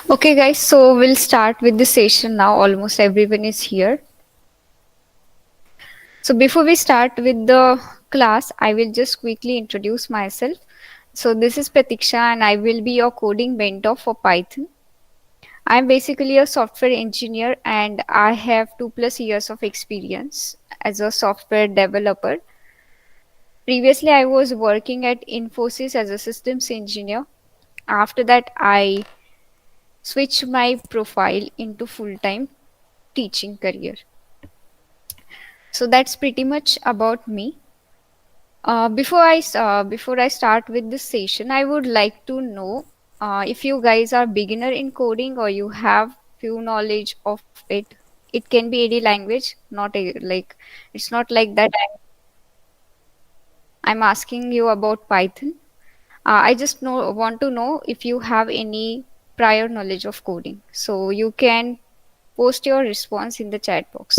Okay, guys, so we'll start with the session now. Almost everyone is here. So, before we start with the class, I will just quickly introduce myself. So, this is Pratiksha, and I will be your coding mentor for Python. I'm basically a software engineer, and I have 2+ years of experience as a software developer. Previously, I was working at Infosys as a systems engineer. After that, I switched my profile into full time teaching career. So that's pretty much about me. Before I start with this session, I would like to know if you guys are beginner in coding or you have few knowledge of it. It can be any language, not like it's not like that. I'm asking you about Python. I just want to know if you have any prior knowledge of coding. So you can post your response in the chat box.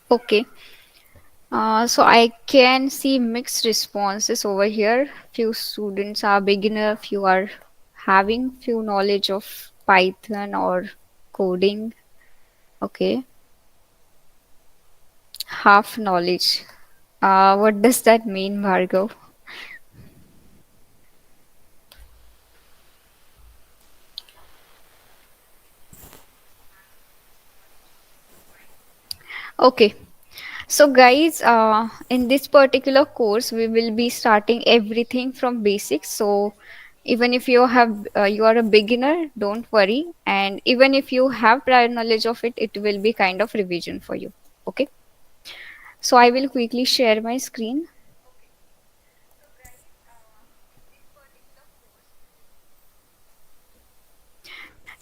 Okay. So I can see mixed responses over here. Few students are beginner, few are having few knowledge of Python or coding. Okay, half knowledge. What does that mean, Bhargav? Okay, so guys, in this particular course, we will be starting everything from basics. So even if you are a beginner, don't worry, and even if you have prior knowledge of it, it will be kind of revision for you. Okay. So I will quickly share my screen.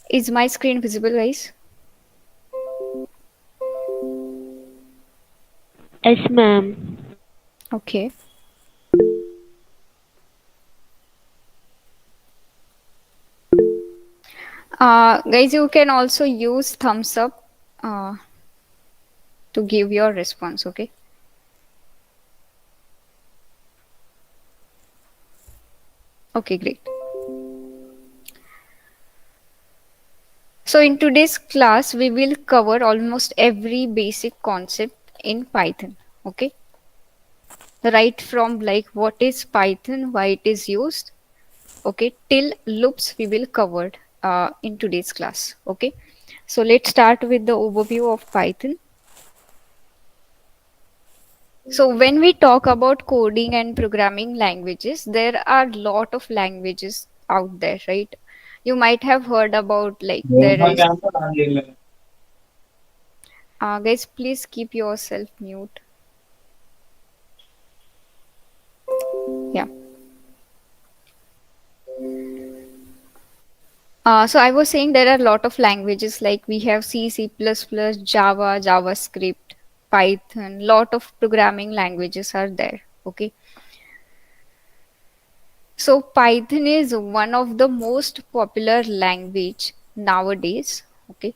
Is my screen visible, guys? Yes, ma'am. Okay. Guys, you can also use thumbs up to give your response. Okay. Okay, great. So in today's class, we will cover almost every basic concept in Python. Okay. Right from like what is Python, why it is used. Okay. Till loops we will cover in today's class. Okay. So let's start with the overview of Python. So when we talk about coding and programming languages, there are a lot of languages out there, right? You might have heard about like there is guys, please keep yourself mute. Yeah. So I was saying there are a lot of languages like we have C, C++, Java, JavaScript, Python. Lot of programming languages are there. Okay. So Python is one of the most popular language nowadays. Okay.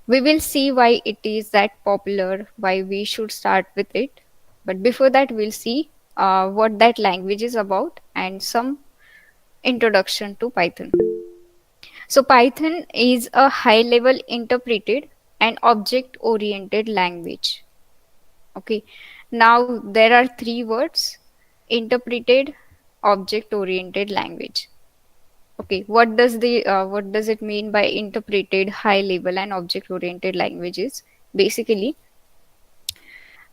We will see why it is that popular, why we should start with it. But before that, we'll see what that language is about and some introduction to Python. So, Python is a high level interpreted and object oriented language. Okay. Now there are three words: interpreted, object oriented language. Okay, what does it mean by interpreted, high level, and object oriented languages? Basically,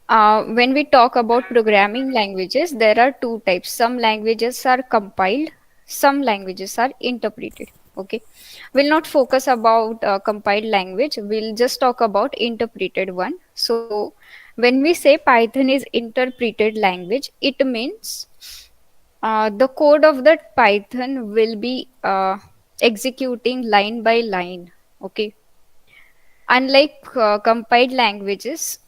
when we talk about programming languages, there are two types. Some languages are compiled, some languages are interpreted. Okay, we'll not focus about compiled language. We'll just talk about interpreted one. So, when we say Python is interpreted language, it means the code of that Python will be executing line by line. Okay, unlike compiled languages,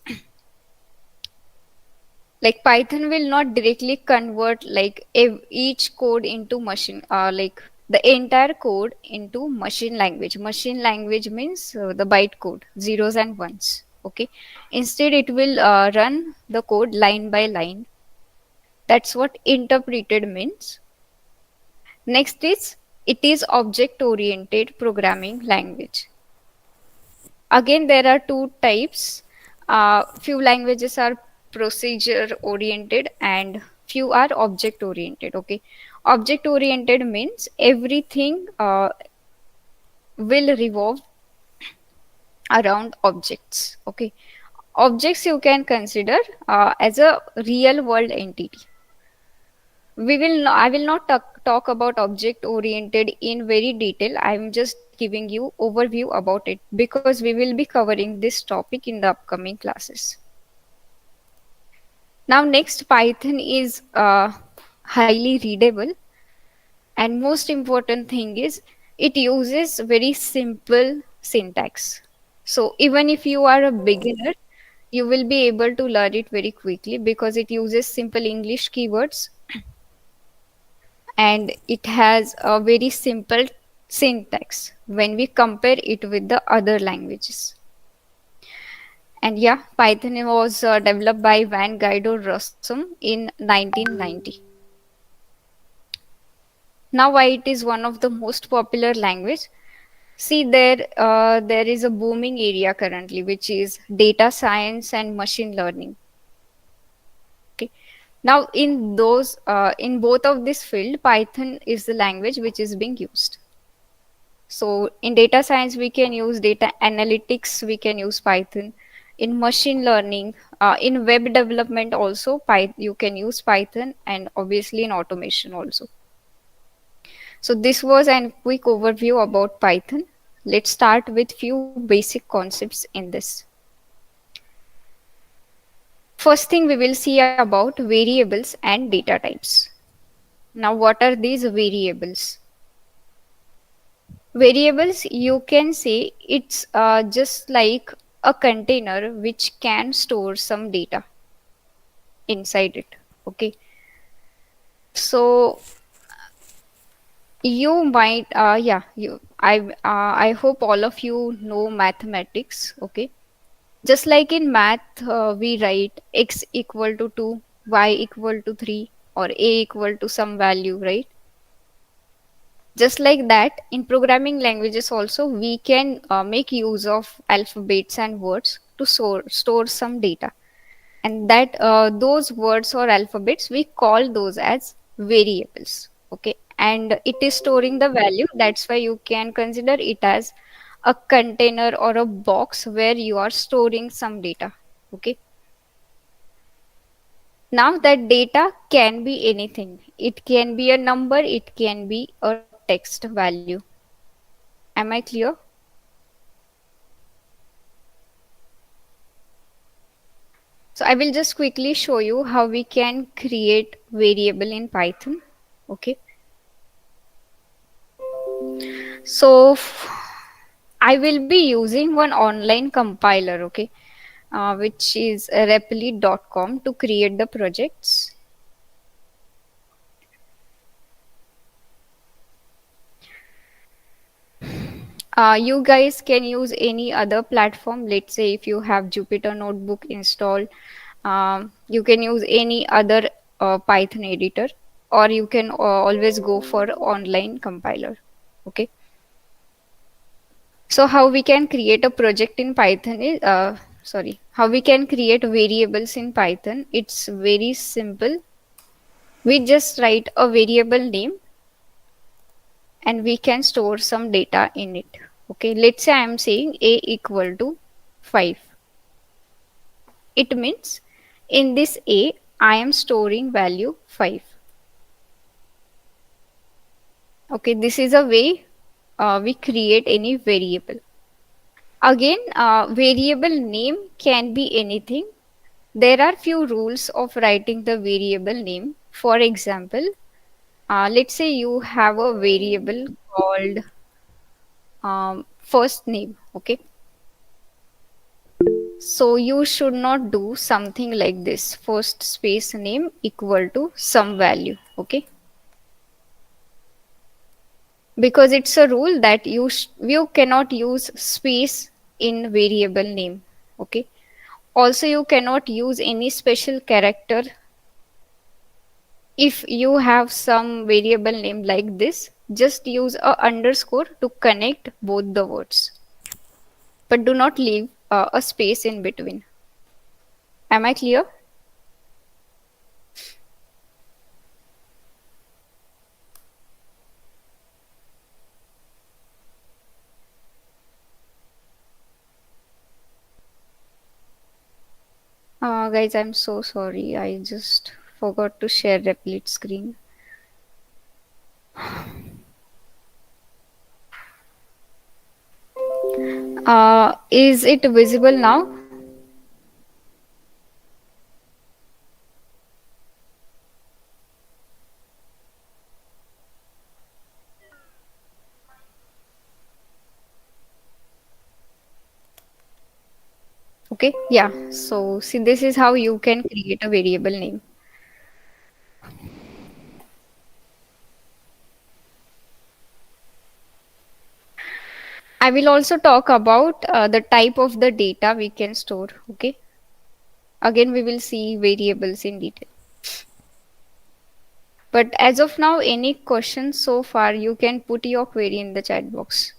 like Python will not directly convert like each code into machine, like the entire code into machine language. Machine language means the byte code, zeros and ones. Okay, instead it will run the code line by line. That's what interpreted means. Next is, it is object oriented programming language. Again, there are two types. Few languages are procedure oriented and few are object oriented. Okay, object oriented means everything will revolve around objects. Okay, objects you can consider as a real world entity. I will not talk about object oriented in very detail. I'm just giving you overview about it because we will be covering this topic in the upcoming classes. Now next, Python is highly readable, and most important thing is it uses very simple syntax. So even if you are a beginner, you will be able to learn it very quickly because it uses simple English keywords and it has a very simple syntax when we compare it with the other languages. And yeah, Python was developed by Van Guido Rossum in 1990. Now, why it is one of the most popular language? See, there is a booming area currently, which is data science and machine learning. Okay. Now, in both of this field, Python is the language which is being used. So in data science, we can use data analytics, we can use Python. In machine learning, in web development also, you can use Python, and obviously in automation also. So this was a quick overview about Python. Let's start with few basic concepts in this. First thing we will see about variables and data types. Now what are these variables? Variables, you can say it's just like a container which can store some data inside it. Okay. So you might, I hope all of you know mathematics. Okay. Just like in math, we write x equal to 2, y equal to 3, or a equal to some value, right? Just like that, in programming languages also, we can make use of alphabets and words to store some data. And that those words or alphabets, we call those as variables. Okay. And it is storing the value. That's why you can consider it as a container or a box where you are storing some data. Okay. Now that data can be anything. It can be a number, it can be a text value. Am I clear? So I will just quickly show you how we can create variable in Python. Okay. So I will be using one online compiler. Okay. Which is repli.com to create the projects. You guys can use any other platform. Let's say if you have Jupyter Notebook installed, you can use any other Python editor, or you can always go for online compiler. Okay. So how we can create a project in Python is how we can create variables in Python. It's very simple. We just write a variable name and we can store some data in it. Okay, let's say I am saying a equal to 5. It means in this a I am storing value 5. Okay, this is a way we create any variable. Again, variable name can be anything. There are few rules of writing the variable name. For example, let's say you have a variable called first name. Okay, so you should not do something like this: first space name equal to some value. Okay, because it's a rule that you cannot use space in variable name. Okay, also you cannot use any special character. If you have some variable name like this, just use a underscore to connect both the words, but do not leave a space in between. Am I clear? Guys, I'm so sorry. I just forgot to share Replit screen. Is it visible now? Okay, yeah. So see, this is how you can create a variable name. I will also talk about the type of the data we can store. Okay. Again, we will see variables in detail. But as of now, any questions so far, you can put your query in the chat box.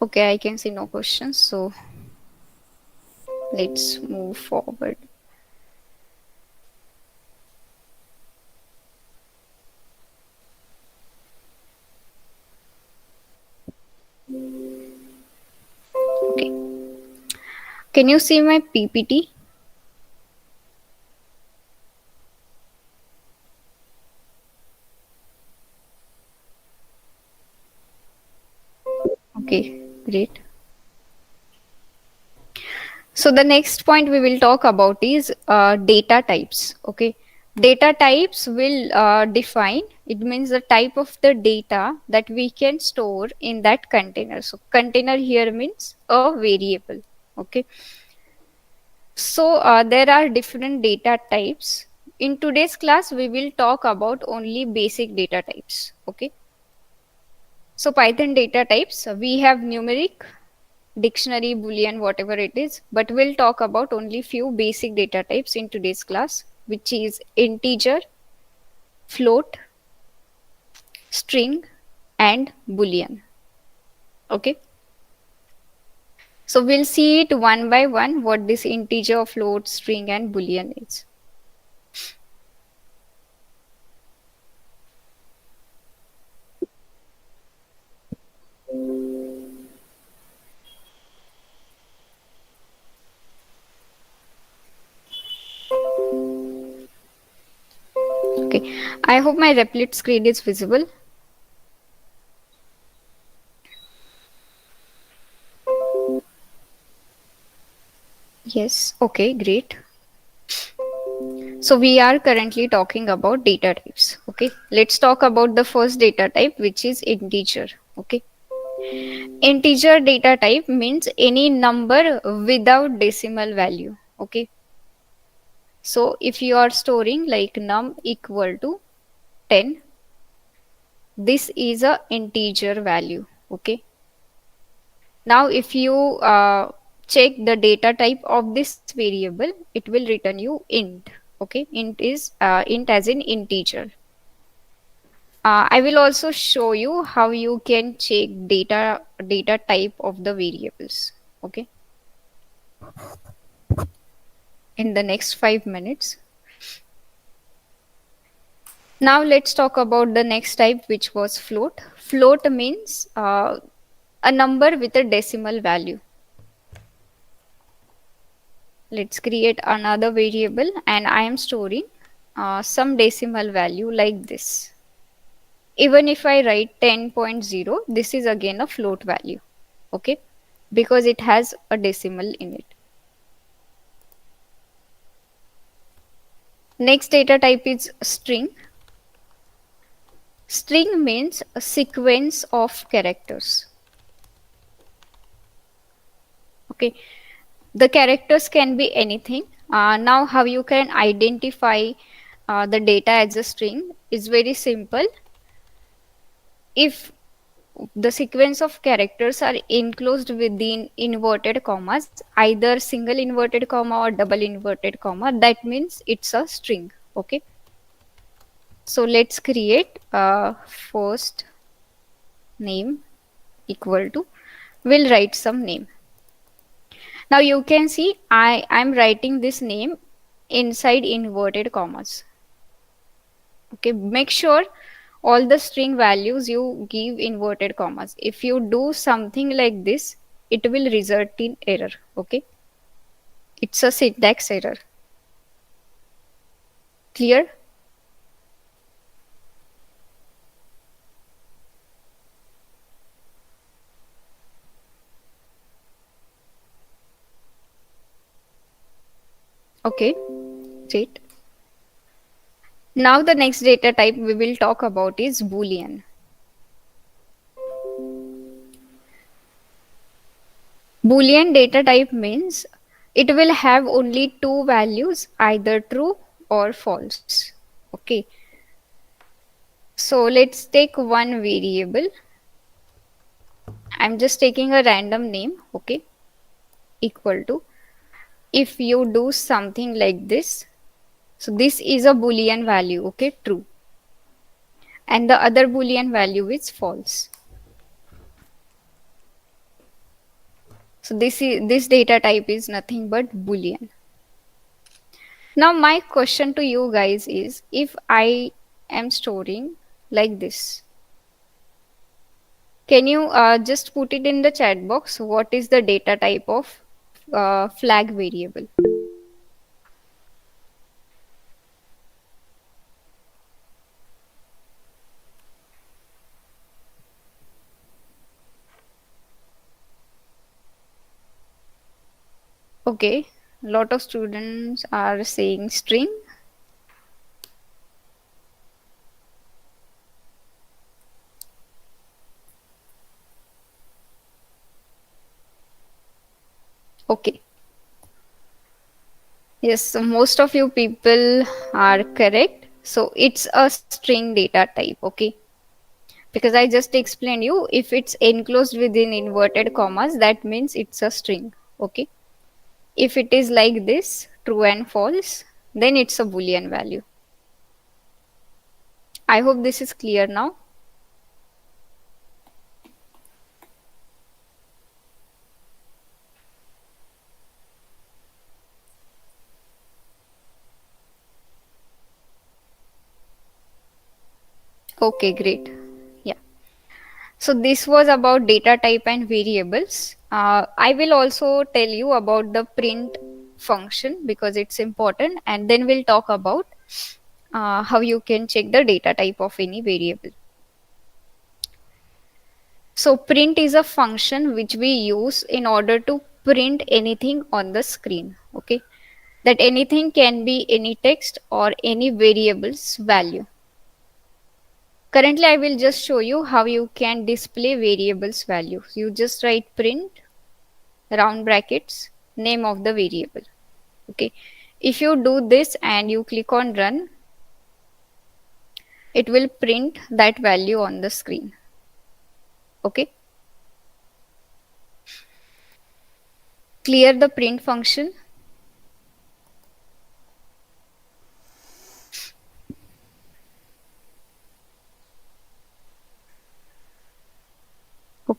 Okay, I can see no questions. So let's move forward. Okay. Can you see my PPT? Okay, great. So the next point we will talk about is data types. Okay, data types will define. It means the type of the data that we can store in that container. So container here means a variable. Okay, so there are different data types. In today's class, we will talk about only basic data types. Okay, so Python data types, we have numeric, dictionary, boolean, whatever it is, but we'll talk about only few basic data types in today's class, which is integer, float, string, and boolean. Okay, so we'll see it one by one what this integer, float, string, and boolean is. Okay, I hope my Replit screen is visible. Yes, okay, great. So we are currently talking about data types. Okay, let's talk about the first data type, which is integer. Okay, integer data type means any number without decimal value. Okay, so if you are storing like num equal to 10, this is a integer value. Okay, now if you check the data type of this variable, it will return you int. Okay, int as in integer. I will also show you how you can check data type of the variables. Okay, in the next 5 minutes. Now let's talk about the next type, which was float. Float means a number with a decimal value. Let's create another variable, and I am storing some decimal value like this. Even if I write 10.0, this is again a float value. Okay, because it has a decimal in it. Next data type is string. String means a sequence of characters. Okay, the characters can be anything. Now how you can identify the data as a string is very simple. If the sequence of characters are enclosed within inverted commas, either single inverted comma or double inverted comma, that means it's a string. Okay, so let's create first name equal to, we'll write some name. Now you can see I'm writing this name inside inverted commas. Okay, make sure all the string values you give inverted commas. If you do something like this, it will result in error. Okay, it's a syntax error. Clear? Okay, great. Now the next data type we will talk about is boolean. Boolean data type means it will have only two values, either true or false. Okay, so let's take one variable. I'm just taking a random name. Okay, equal to, if you do something like this, so this is a boolean value. Okay, true, and the other boolean value is false. So this data type is nothing but boolean. Now my question to you guys is, if I am storing like this, can you just put it in the chat box, what is the data type of flag variable? Okay, lot of students are saying string. Okay, yes, so most of you people are correct. So it's a string data type. Okay, because I just explained you, if it's enclosed within inverted commas, that means it's a string. Okay, if it is like this, true and false, then it's a boolean value. I hope this is clear now. Okay, great. Yeah, so this was about data type and variables. I will also tell you about the print function because it's important, and then we'll talk about how you can check the data type of any variable. So print is a function which we use in order to print anything on the screen. Okay, that anything can be any text or any variable's value. Currently I will just show you how you can display variables value. You just write print round brackets name of the variable. Okay, if you do this and you click on run, it will print that value on the screen. Okay, clear the print function?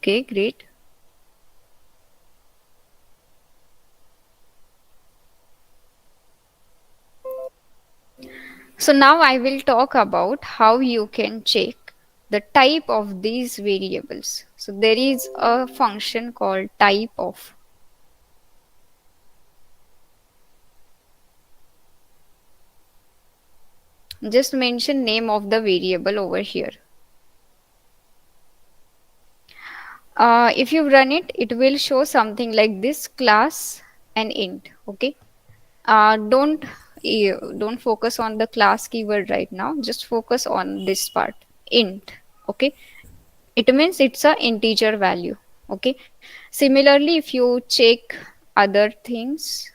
Okay, great. So now I will talk about how you can check the type of these variables. So there is a function called type of. Just mention name of the variable over here. If you run it, it will show something like this class and int. Okay. Don't focus on the class keyword right now. Just focus on this part, int. Okay. It means it's a integer value. Okay. Similarly, if you check other things,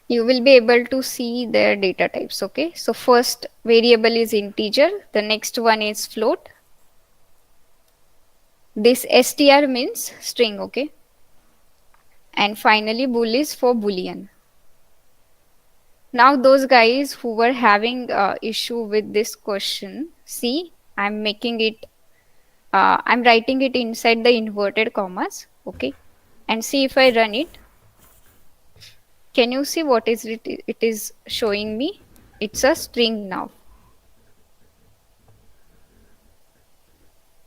you will be able to see their data types. Okay. So first variable is integer. The next one is float. This str means string. Okay. And finally bool is for boolean. Now those guys who were having issue with this question, see, I'm writing it inside the inverted commas. Okay. And see if I run it, can you see what is it is showing me? It's a string now.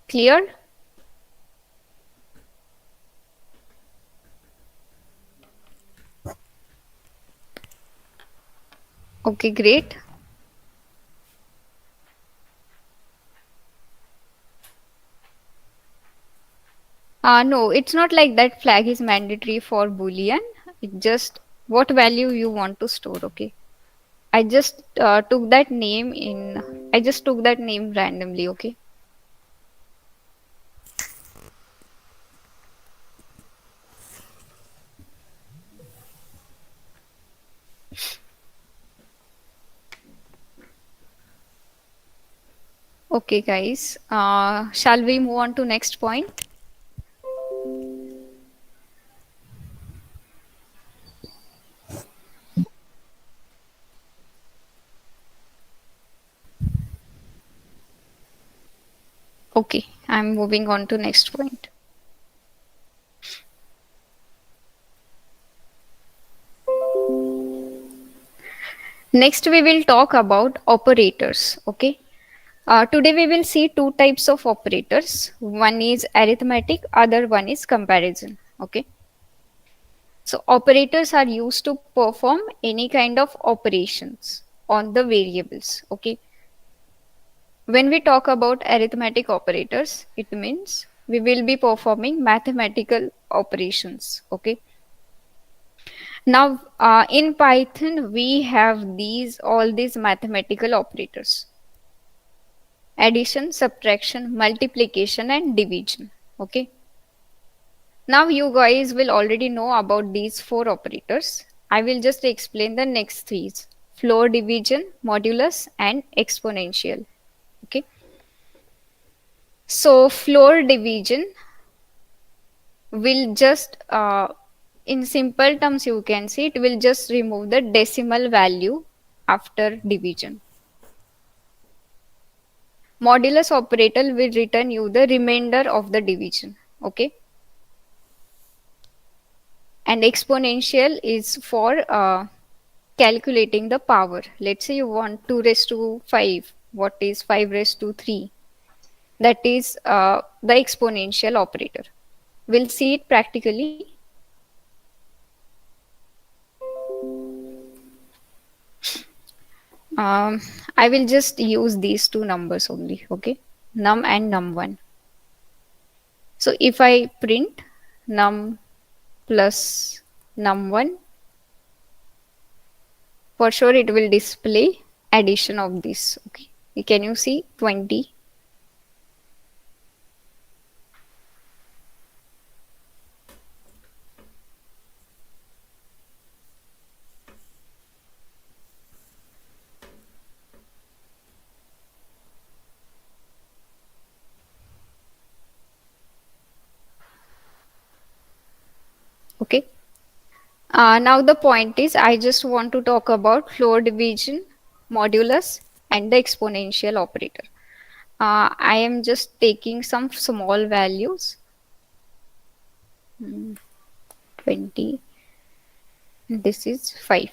Clear? Okay, great. No, it's not like that flag is mandatory for boolean. It just what value you want to store. Okay. I just took that name randomly. Okay. Okay, guys. Shall we move on to next point? Okay, I'm moving on to next point. Next, we will talk about operators. Okay. Today we will see two types of operators. One is arithmetic, other one is comparison. Okay. So operators are used to perform any kind of operations on the variables. Okay. When we talk about arithmetic operators, it means we will be performing mathematical operations. Okay. Now, in Python, we have all these mathematical operators: addition, subtraction, multiplication, and division. Okay. Now, you guys will already know about these four operators. I will just explain the next three: floor division, modulus, and exponential. Okay. So, floor division will just, in simple terms, you can see it will just remove the decimal value after division. Modulus operator will return you the remainder of the division. Okay. And exponential is for calculating the power. Let's say you want 2 raised to 5. What is 5 raised to 3? That is the exponential operator. We'll see it practically. Um, I will just use these two numbers only. Okay. Num and num1. So if I print num plus num1, for sure it will display addition of this. Okay. Can you see 20? Okay. Now the point is I just want to talk about floor division, modulus, and the exponential operator. I am just taking some small values, 20, this is 5.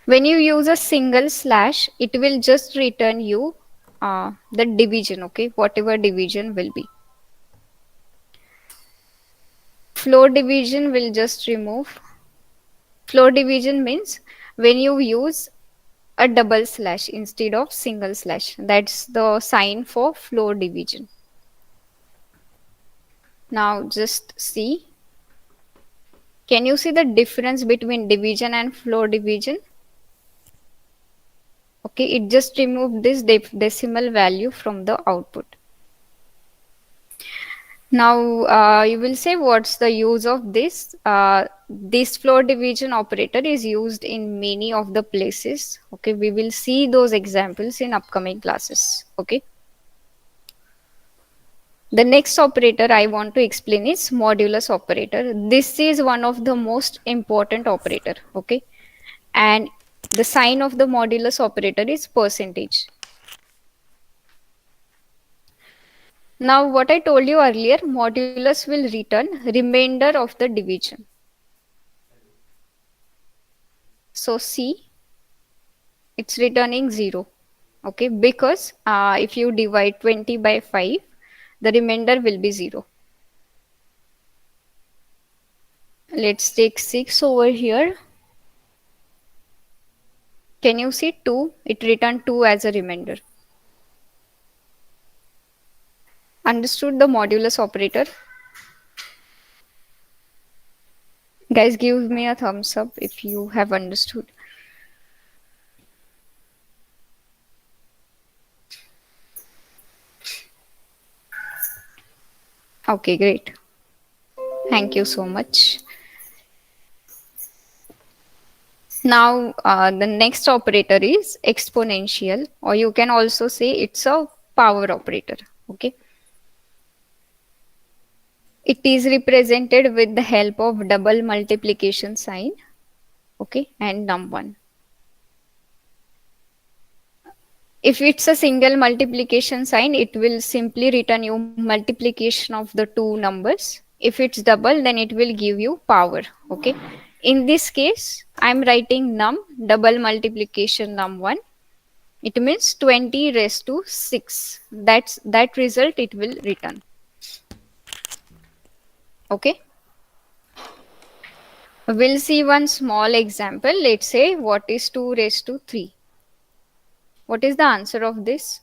When you use a single slash, it will just return you the division, okay, whatever division will be. Floor division will just remove. Floor division means when you use a double slash instead of single slash. That's the sign for floor division. Now just see. Can you see the difference between division and floor division? Okay, it just removed this decimal value from the output. Now you will say what's the use of this? This floor division operator is used in many of the places. Okay, we will see those examples in upcoming classes. Okay. The next operator I want to explain is modulus operator. This is one of the most important operator. Okay, and the sign of the modulus operator is percentage. Now, what I told you earlier, modulus will return remainder of the division. So C, it's returning 0. Okay, because if you divide 20 by 5, the remainder will be 0. Let's take 6 over here. Can you see 2? It returned 2 as a remainder. Understood the modulus operator? Guys, give me a thumbs up if you have understood. Okay, great. Thank you so much. Now, the next operator is exponential, or you can also say it's a power operator. Okay. It is represented with the help of double multiplication sign. Okay. And num1. If it's a single multiplication sign, it will simply return you multiplication of the two numbers. If it's double, then it will give you power. Okay. In this case, I'm writing num double multiplication num1. It means 20 raised to 6. That result it will return. Okay. We'll see one small example. Let's say what is 2 raised to 3. What is the answer of this?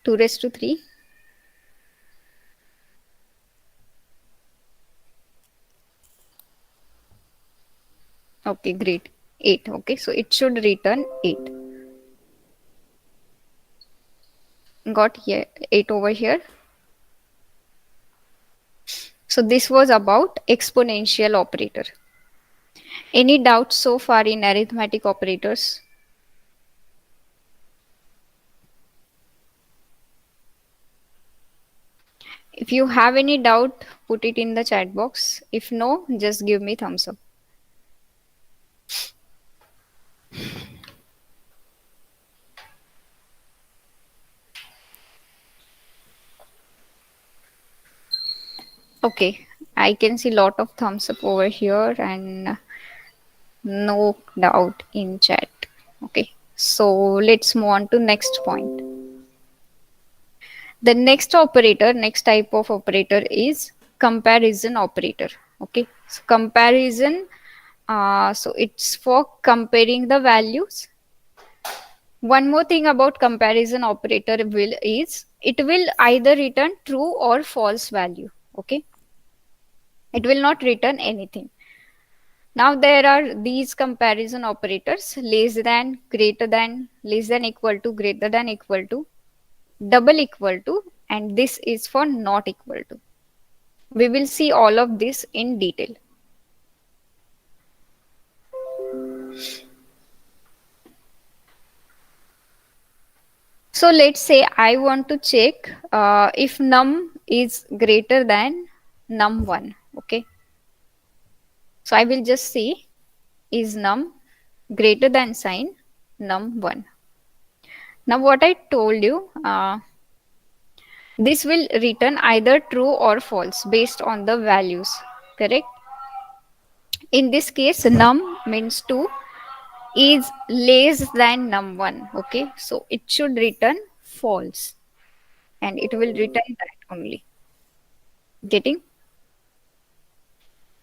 2 raised to 3. Okay, great. 8. Okay, so it should return 8. Got here 8 over here. So this was about exponential operator. Any doubts so far in arithmetic operators? If you have any doubt, put it in the chat box. If no, just give me thumbs up. Okay, I can see lot of thumbs up over here and no doubt in chat. Okay, so let's move on to next point. The next operator, next type of operator is comparison operator. Okay, so comparison, so it's for comparing the values. One more thing about comparison operator will is it will either return true or false value. Okay, it will not return anything. Now there are these comparison operators: less than, greater than, less than equal to, greater than equal to, double equal to, and this is for not equal to. We will see all of this in detail. So let's say I want to check if num is greater than num1. Okay. So I will just say is num greater than sign num1. Now what I told you, this will return either true or false based on the values. Correct. In this case, num means 2 is less than num1. Okay. So it should return false and it will return that only. Getting?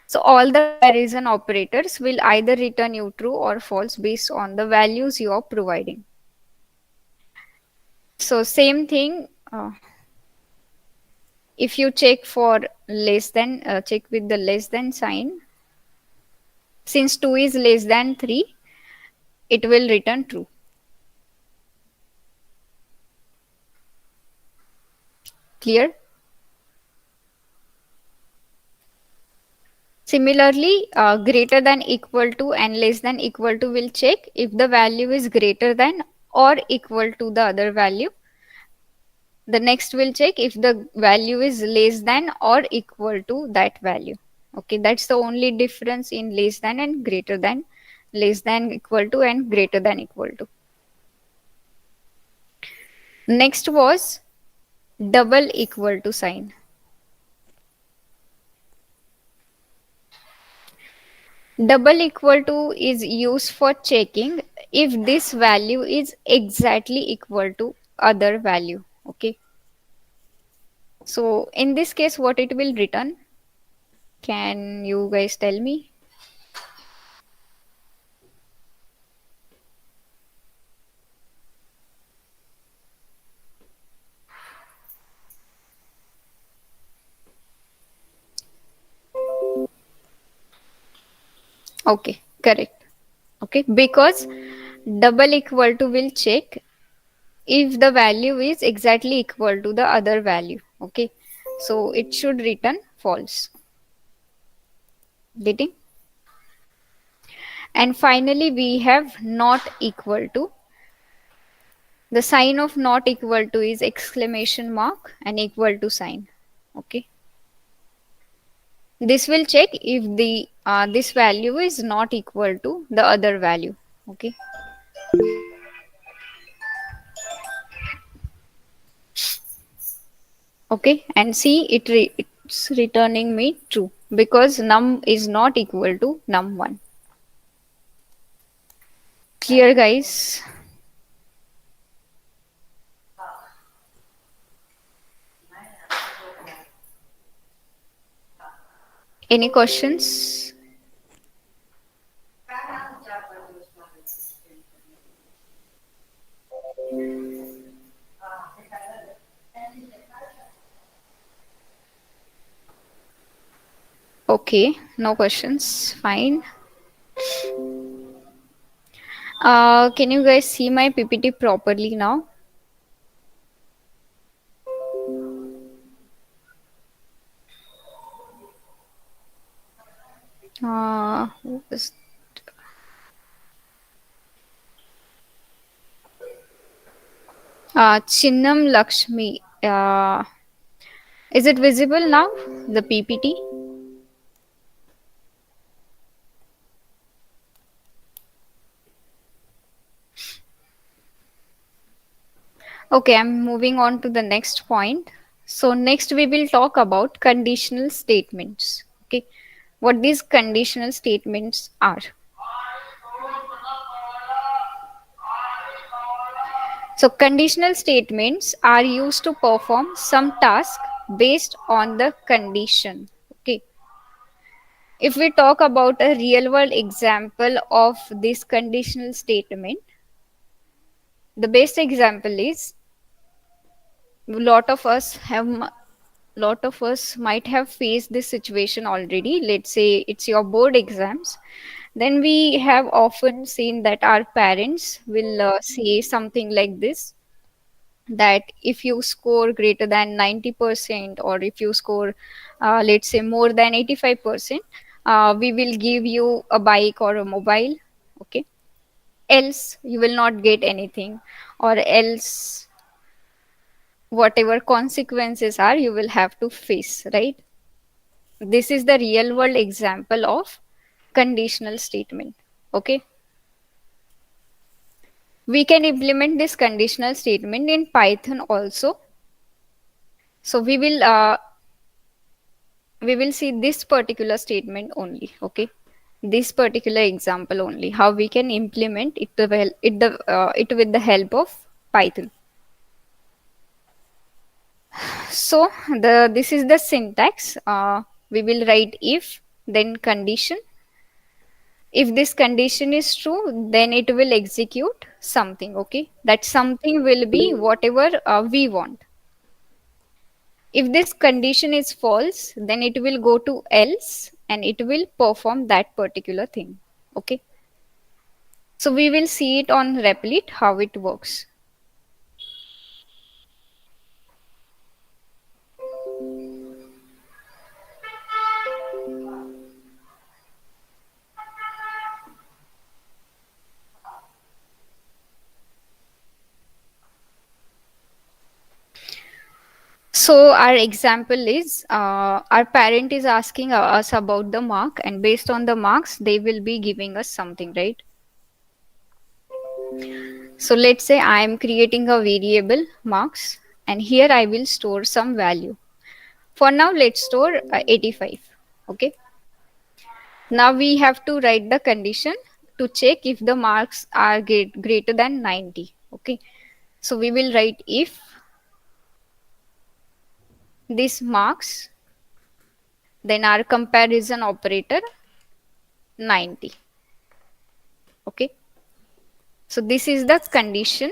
So all the comparison operators will either return you true or false based on the values you are providing. So same thing, if you check for less than, check with the less than sign, since 2 is less than 3, it will return true. Clear? Similarly, greater than equal to and less than equal to will check if the value is greater than or equal to the other value. The next will check if the value is less than or equal to that value. Okay, that's the only difference in less than and greater than, less than equal to and greater than equal to. Next was double equal to sign. Double equal to is used for checking if this value is exactly equal to other value. Okay, so in this case what it will return, can you guys tell me? Okay, correct. Okay, because double equal to will check if the value is exactly equal to the other value. Okay, so it should return false. Getting? And finally we have not equal to. The sign of not equal to is exclamation mark and equal to sign. Okay, this will check if the this value is not equal to the other value. Okay, okay, and see it's returning me true because num is not equal to num1. Clear, guys? Any questions? Okay, no questions. Fine. Can you guys see my PPT properly now? Who is Chinnam Lakshmi. Is it visible now? The PPT? Okay, I'm moving on to the next point. So next we will talk about conditional statements. Okay, what these conditional statements are. So conditional statements are used to perform some task based on the condition. Okay, if we talk about a real world example of this conditional statement, the best example is, lot of us have lot of us might have faced this situation already. Let's say it's your board exams, then we have often seen that our parents will say something like this, that if you score greater than 90% or if you score let's say more than 85%, we will give you a bike or a mobile. Okay, else you will not get anything, or else whatever consequences are, you will have to face, right? This is the real world example of conditional statement. Okay, we can implement this conditional statement in Python also. So we will see this particular statement only. Okay, this particular example only, how we can implement it, it with the help of Python. So this is the syntax. We will write if, then condition. If this condition is true, then it will execute something. Okay, that something will be whatever we want. If this condition is false, then it will go to else and it will perform that particular thing. Okay, so we will see it on Replit how it works. So our example is our parent is asking us about the mark, and based on the marks, they will be giving us something, right? So let's say I am creating a variable marks, and here I will store some value. For now, let's store 85. Okay. Now we have to write the condition to check if the marks are greater than 90. Okay. So we will write if this marks, then our comparison operator 90. Okay. So this is the condition.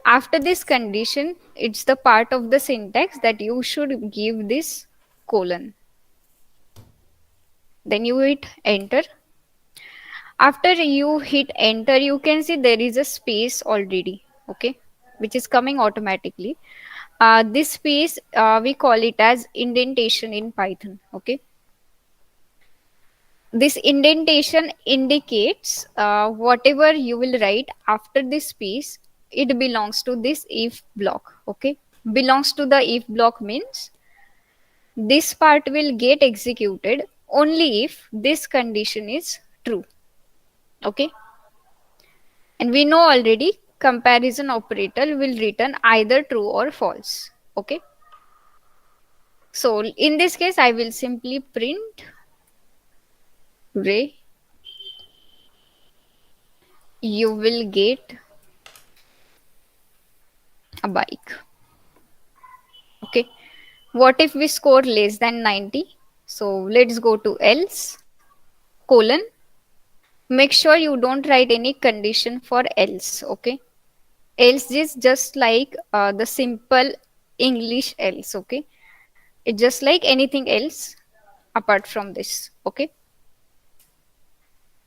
After this condition, it's the part of the syntax that you should give this colon. Then you hit enter. After you hit enter, you can see there is a space already, okay, which is coming automatically. This space, we call it as indentation in Python, okay. This indentation indicates whatever you will write after this space, it belongs to this if block, okay. Belongs to the if block means this part will get executed only if this condition is true, okay. And we know already comparison operator will return either true or false, okay. So in this case I will simply print Ray, you will get a bike, okay. What if we score less than 90? So let's go to else colon. Make sure you don't write any condition for else, okay. Else is just like the simple English else, okay. It's just like anything else apart from this, okay.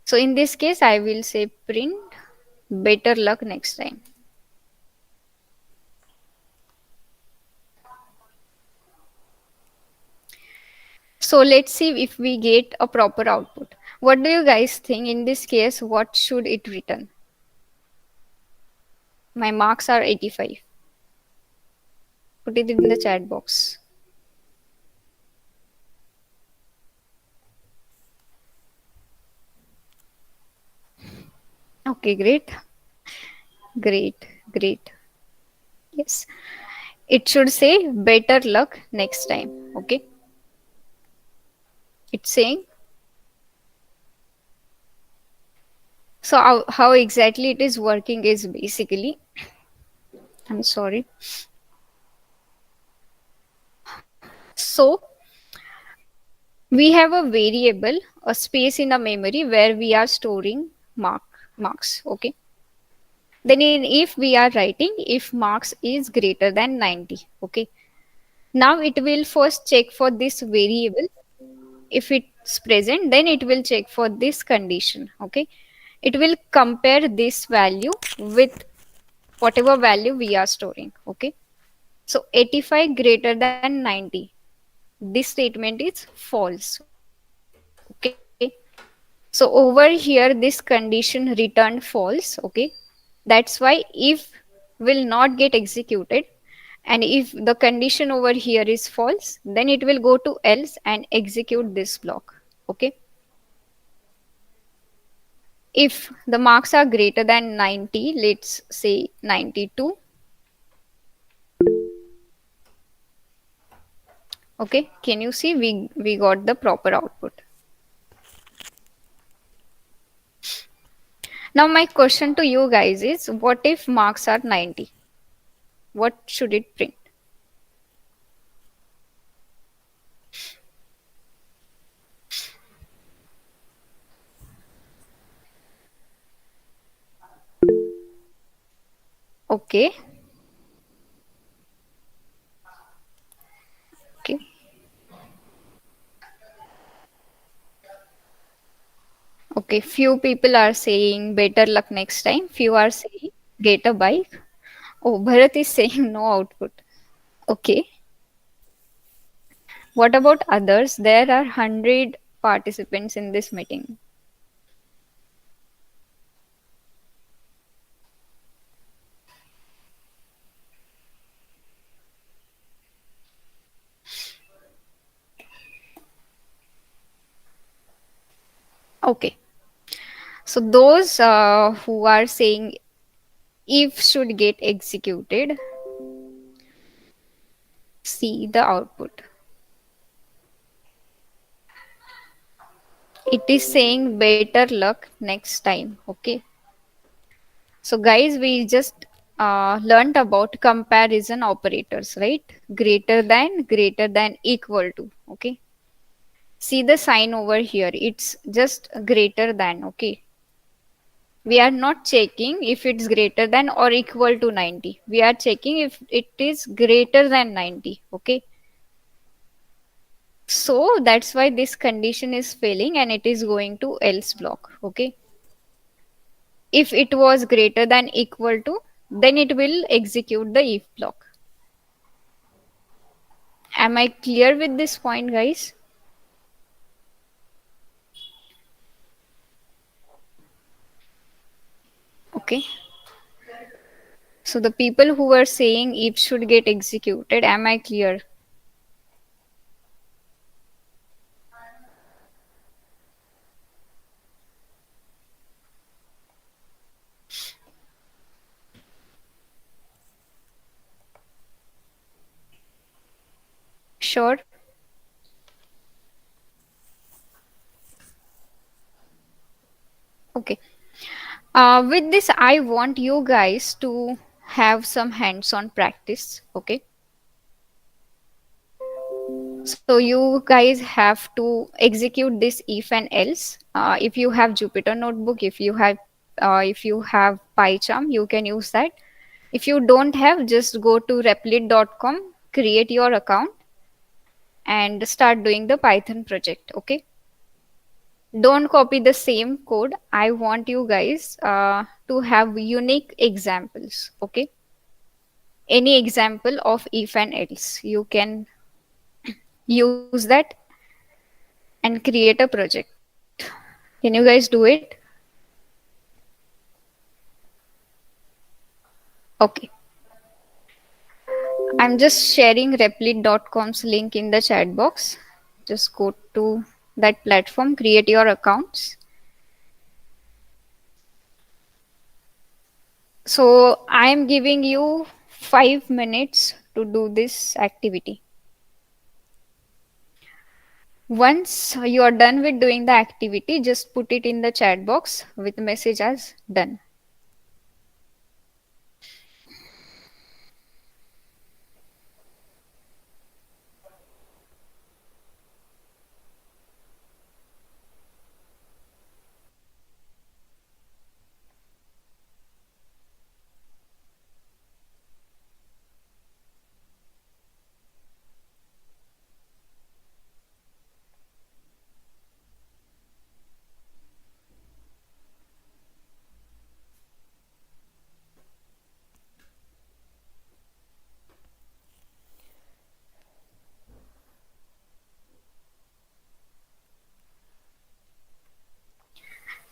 So in this case I will say print better luck next time. So let's see if we get a proper output. What do you guys think in this case? What should it return? My marks are 85. Put it in the chat box. Okay, great. Great, great. Yes. It should say better luck next time. Okay. It's saying. So how exactly it is working is basically, I'm sorry. So we have a variable, a space in a memory where we are storing marks. Okay. Then in if we are writing if marks is greater than 90. Okay. Now it will first check for this variable. If it's present, then it will check for this condition, okay. It will compare this value with whatever value we are storing, okay. So 85 greater than 90, this statement is false, okay. So over here this condition returned false, okay. That's why if will not get executed, And if the condition over here is false, then it will go to else and execute this block. Okay. If the marks are greater than 90, let's say 92. Okay, can you see we got the proper output. Now my question to you guys is, what if marks are 90? What should it print? Okay. Okay. Okay, few people are saying better luck next time. Few are saying get a bike. Oh, Bharat is saying no output. Okay. What about others? There are 100 participants in this meeting. Okay. So those who are saying if should get executed, see the output. It is saying better luck next time. Okay. So guys, we just learned about comparison operators, right? Greater than, equal to. Okay. See the sign over here. It's just greater than. Okay. We are not checking if it's greater than or equal to 90. We are checking if it is greater than 90. Okay. So that's why this condition is failing and it is going to else block. Okay. If it was greater than equal to, then it will execute the if block. Am I clear with this point, guys? Okay. So the people who were saying if should get executed, am I clear? Sure. Okay. With this, I want you guys to have some hands-on practice. Okay. So you guys have to execute this if and else. If you have Jupyter Notebook, if you have PyCharm, you can use that. If you don't have, just go to replit.com, create your account, and start doing the Python project. Okay. Don't copy the same code. I want you guys to have unique examples. Okay. Any example of if and else, you can use that and create a project. Can you guys do it? Okay. I'm just sharing replit.com's link in the chat box. Just go to that platform, create your accounts. So I am giving you 5 minutes to do this activity. Once you are done with doing the activity, just put it in the chat box with message as done.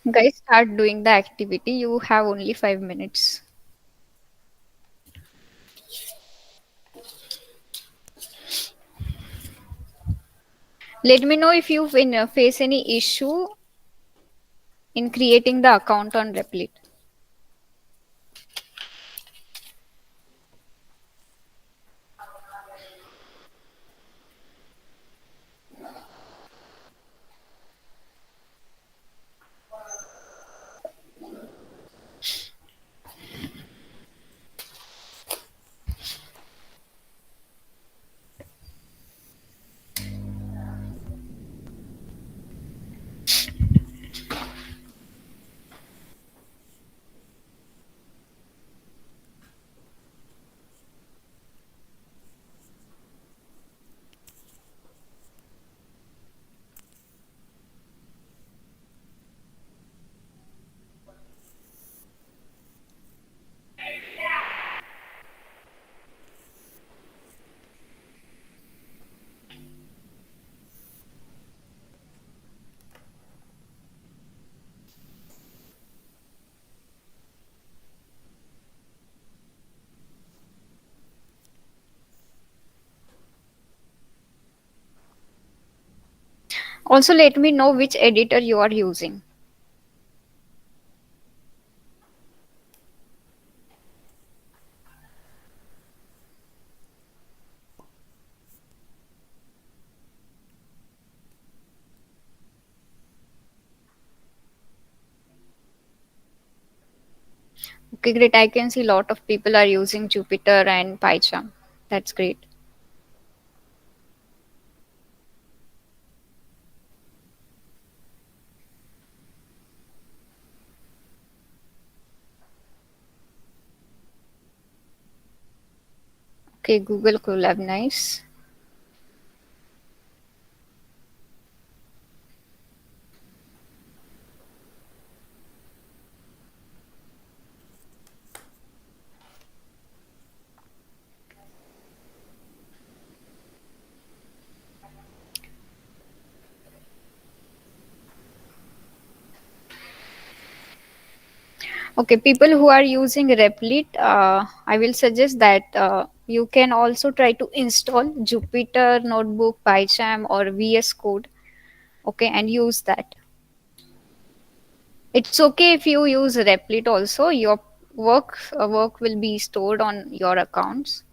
Guys, start doing the activity. You have only 5 minutes. Let me know if you face any issue in creating the account on Replit. Also, let me know which editor you are using. Okay, great. I can see a lot of people are using Jupyter and PyCharm. That's great. Okay, Google Colab, nice. Okay, people who are using Replit, I will suggest that you can also try to install Jupyter Notebook, PyCharm, or VS Code. Okay, and use that. It's okay if you use Replit also. Your work will be stored on your accounts.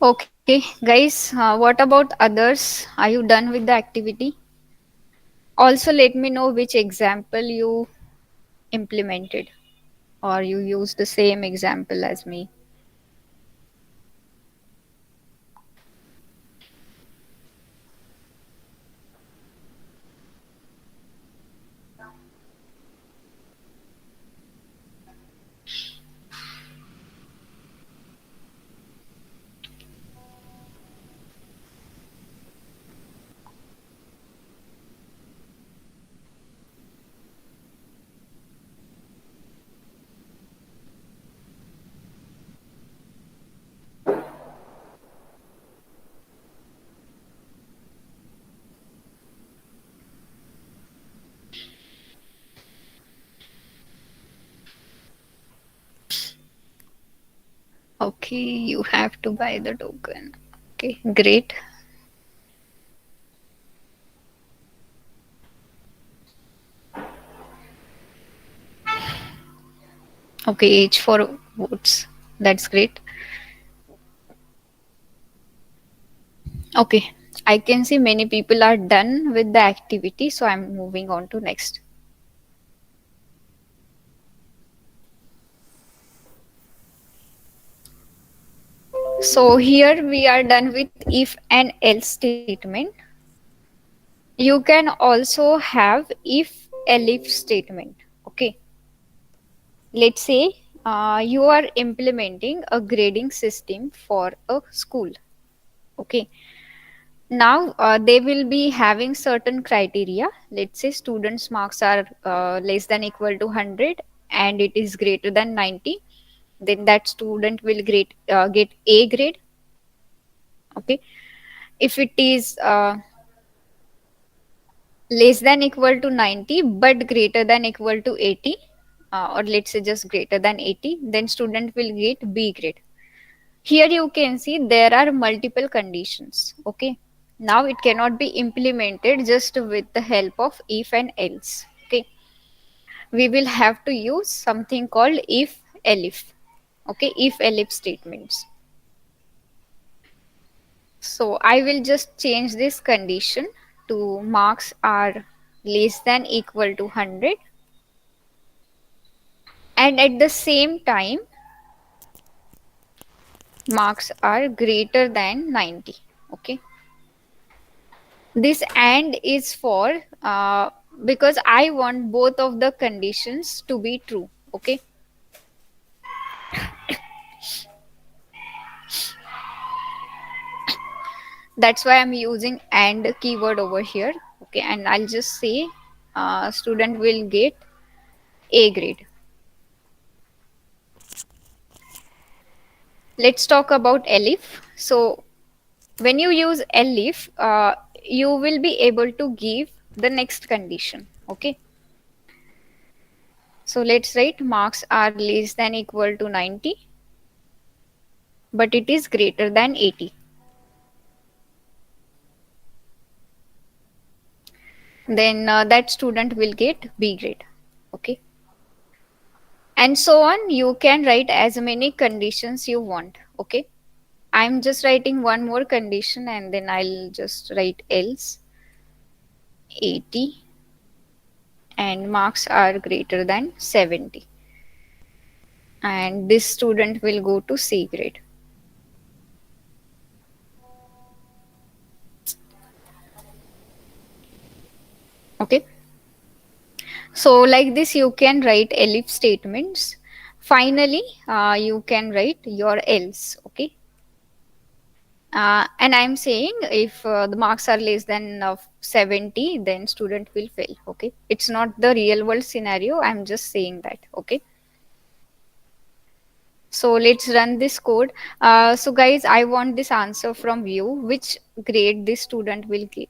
Okay, guys, what about others? Are you done with the activity? Also, let me know which example you implemented or you used the same example as me. Okay, you have to buy the token. Okay, great. Okay, age for votes. That's great. Okay, I can see many people are done with the activity, so I'm moving on to next. So here we are done with if and else statement. You can also have if elif statement. Okay, let's say you are implementing a grading system for a school. Okay, now they will be having certain criteria. Let's say students marks are less than equal to 100 and it is greater than 90, then that student will get a grade. Okay, if it is less than equal to 90 but greater than equal to 80, or let's say just greater than 80, then student will get b grade. Here you can see there are multiple conditions. Okay, now it cannot be implemented just with the help of if and else. Okay, we will have to use something called if elif. Okay, if elif statements. So I will just change this condition to marks are less than equal to 100, and at the same time marks are greater than 90. Okay, this and is for because I want both of the conditions to be true. Okay, that's why I'm using and keyword over here. Okay, and I'll just say student will get a grade. Let's talk about elif. So when you use elif, you will be able to give the next condition. Okay, so let's write marks are less than equal to 90 but it is greater than 80, then that student will get b grade. Okay, and so on. You can write as many conditions you want. Okay, I'm just writing one more condition and then I'll just write else 80 and marks are greater than 70, and this student will go to C grade. Okay, so like this you can write elif statements. Finally, you can write your else. Okay, and I'm saying if the marks are less than 70, then student will fail. Okay, it's not the real world scenario, I'm just saying that. Okay, so let's run this code. So guys, I want this answer from you, which grade this student will get.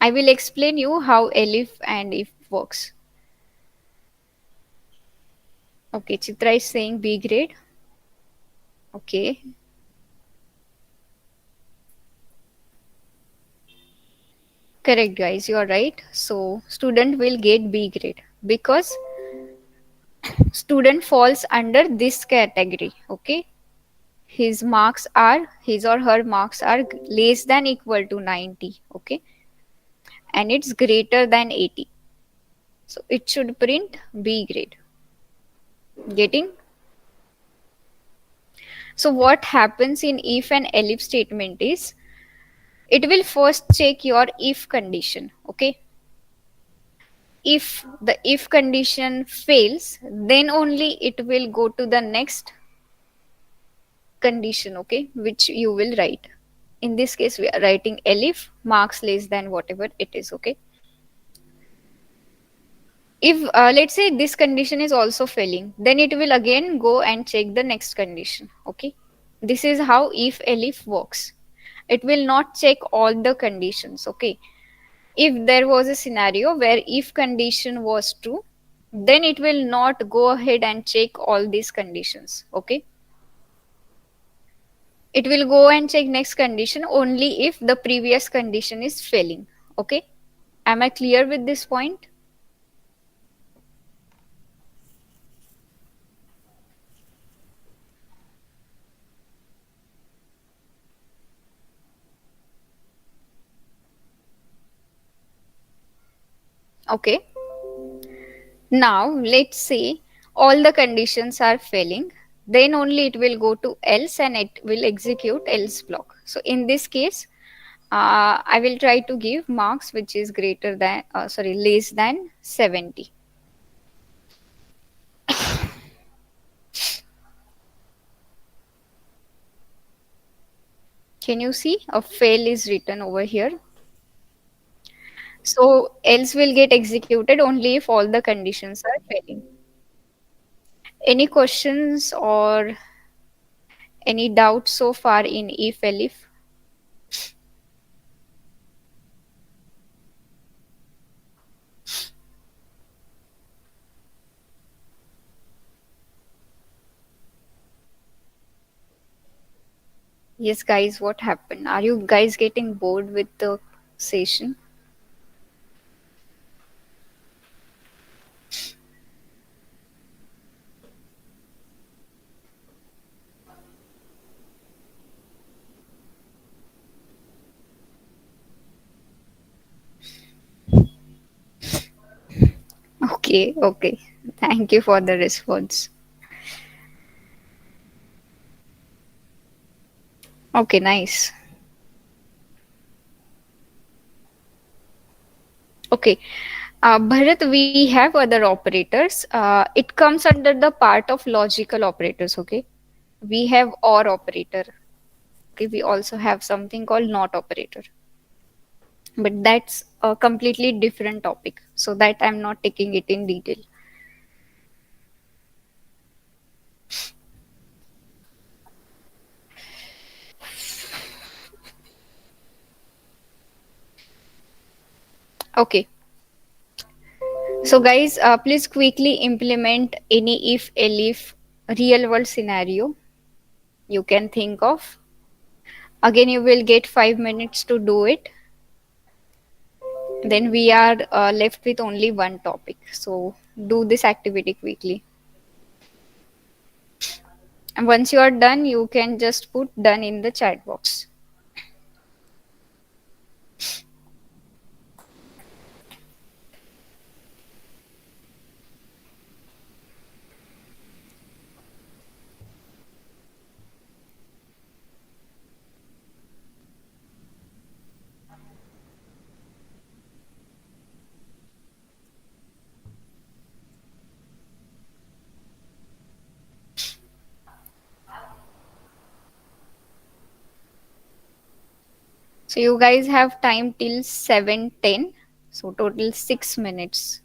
I will explain you how elif and if works. Okay, Chitra is saying B grade. Okay, correct guys, you are right. So student will get B grade because student falls under this category. Okay, his or her marks are less than equal to 90. Okay, and it's greater than 80. So it should print B grade. Getting? So what happens in if and elif statement is it will first check your if condition. Okay, if the if condition fails, then only it will go to the next condition. Okay, which you will write. In this case we are writing elif marks less than whatever it is. Okay, if let's say this condition is also failing, then it will again go and check the next condition. Okay, this is how if elif works. It will not check all the conditions. Okay, if there was a scenario where if condition was true, then it will not go ahead and check all these conditions. Okay, it will go and check next condition only if the previous condition is failing. Okay, am I clear with this point? Okay, now let's say all the conditions are failing, then only it will go to else and it will execute else block. So in this case, I will try to give marks which is greater than sorry, less than 70. Can you see a fail is written over here? So else will get executed only if all the conditions are failing. Any questions or any doubts so far in if elif? Yes, guys, what happened? Are you guys getting bored with the session? Okay, okay. Thank you for the response. Okay, nice. Okay. Bharat, we have other operators. It comes under the part of logical operators. Okay. We have or operator. Okay. We also have something called not operator. But that's a completely different topic. So that I'm not taking it in detail. Okay. So, guys, please quickly implement any if, elif real world scenario you can think of. Again, you will get 5 minutes to do it. Then we are left with only one topic. So, do this activity quickly. And once you are done, you can just put done in the chat box. So, you guys have time till 7:10. So, total 6 minutes.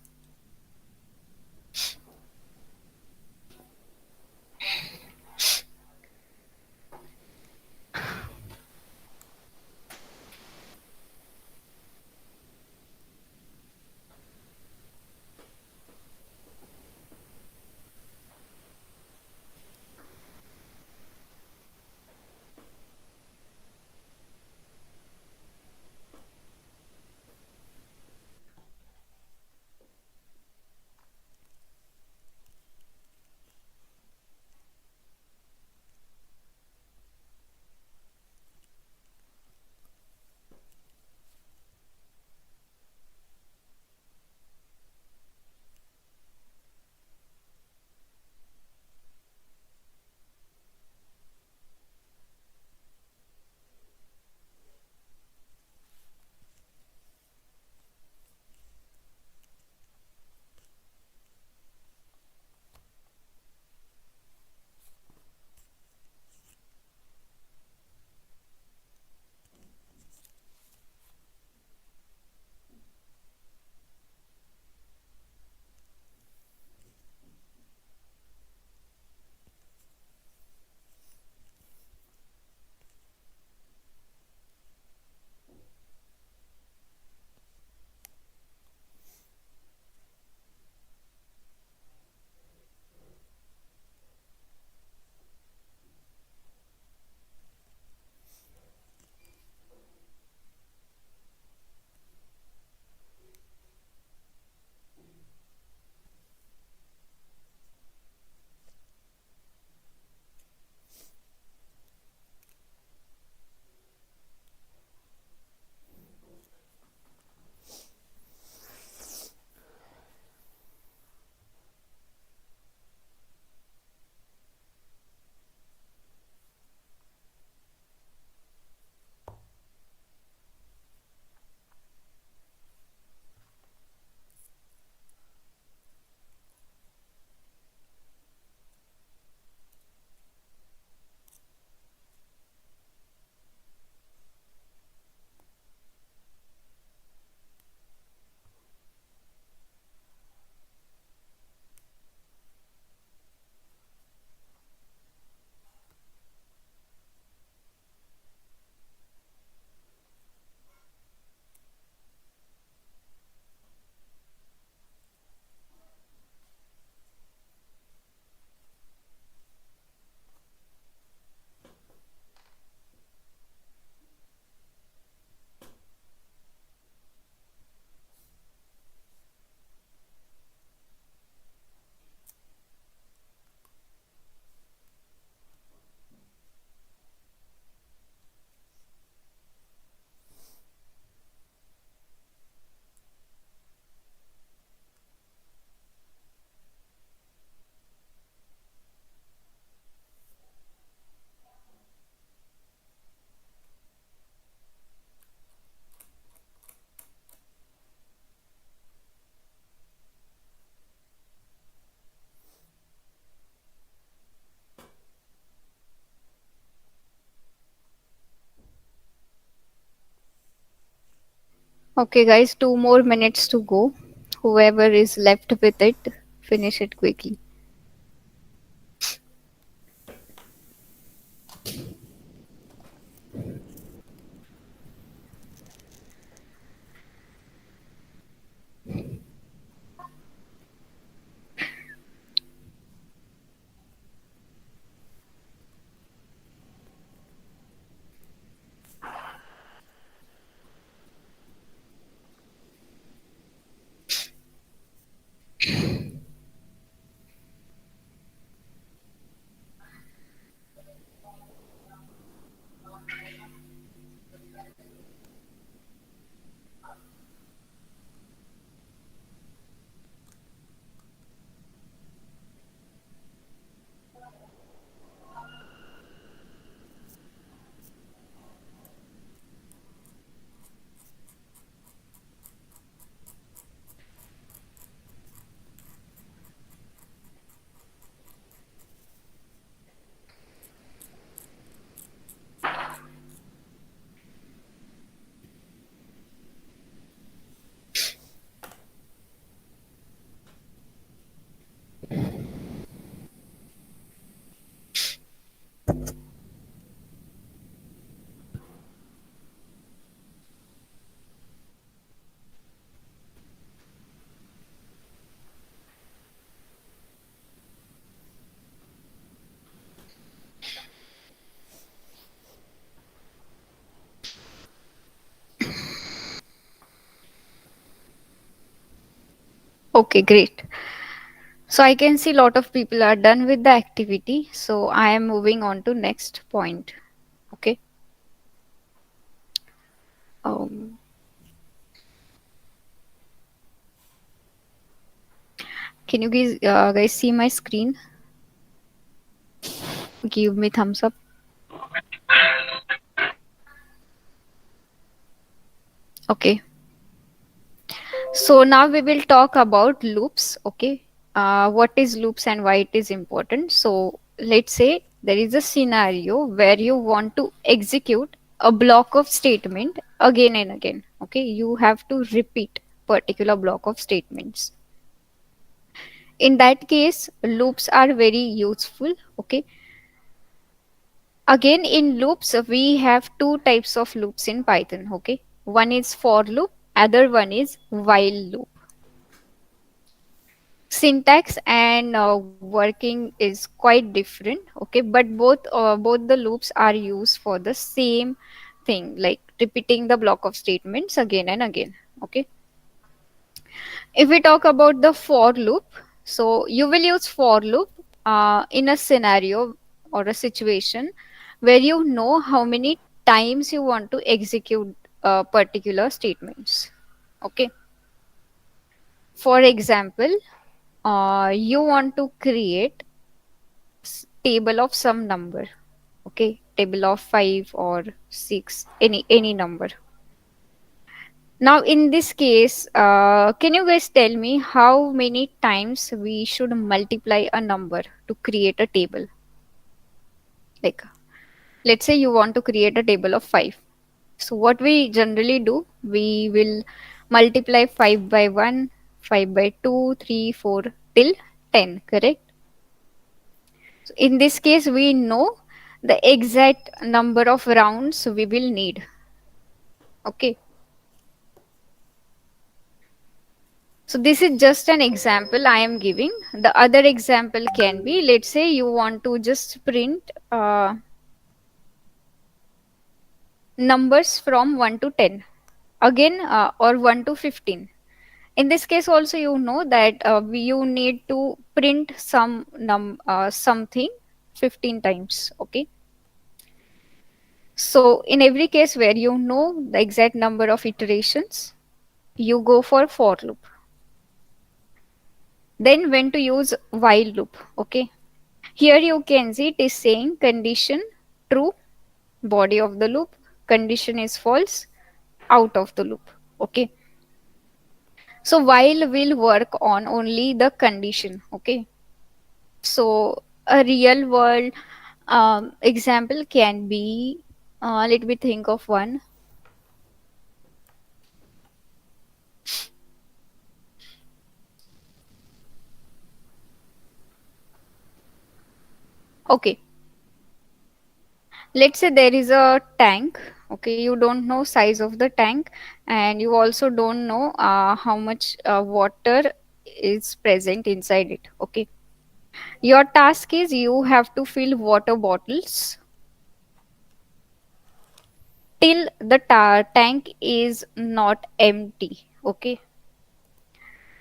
Okay, guys, 2 more minutes to go. Whoever is left with it, finish it quickly. Okay, great. So I can see a lot of people are done with the activity. So I am moving on to next point. Okay. Um, can you guys see my screen? Give me thumbs up. Okay. So now we will talk about loops. Okay. What is loops and why it is important? So let's say there is a scenario where you want to execute a block of statement again and again. Okay. You have to repeat particular block of statements. In that case, loops are very useful. Okay. Again, in loops, we have two types of loops in Python. Okay. One is for loop, other one is while loop. Syntax and working is quite different, okay, but both the loops are used for the same thing, like repeating the block of statements again and again. Okay, if we talk about the for loop, so you will use for loop in a scenario or a situation where you know how many times you want to execute particular statements. Okay, for example, you want to create table of some number. Okay, table of 5 or 6, any number. Now in this case, can you guys tell me how many times we should multiply a number to create a table? Like, let's say you want to create a table of 5. So what we generally do, we will multiply 5 by 1, 5 by 2, 3, 4 till 10, correct? So in this case, we know the exact number of rounds we will need. Okay. So this is just an example I am giving. The other example can be, let's say you want to just print numbers from 1 to 10. Again, or 1 to 15. In this case also you know that you need to print something 15 times. Okay. So in every case where you know the exact number of iterations, you go for loop. Then when to use while loop. Okay. Here you can see it is saying condition true, body of the loop, condition is false, out of the loop. Okay. So while will work on only the condition. Okay. So a real world example can be, let me think of one. Okay, let's say there is a tank. Okay, you don't know size of the tank, and you also don't know how much water is present inside it. Okay, your task is you have to fill water bottles till the tank is not empty. Okay,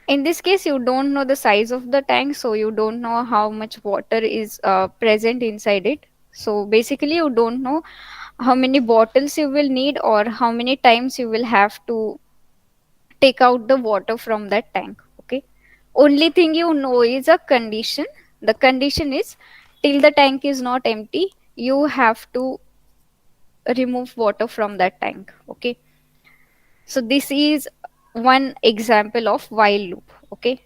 in this case you don't know the size of the tank, so you don't know how much water is present inside it. So basically you don't know how many bottles you will need or how many times you will have to take out the water from that tank. Okay, only thing you know is a condition. The condition is till the tank is not empty, you have to remove water from that tank. Okay, so this is one example of while loop. Okay,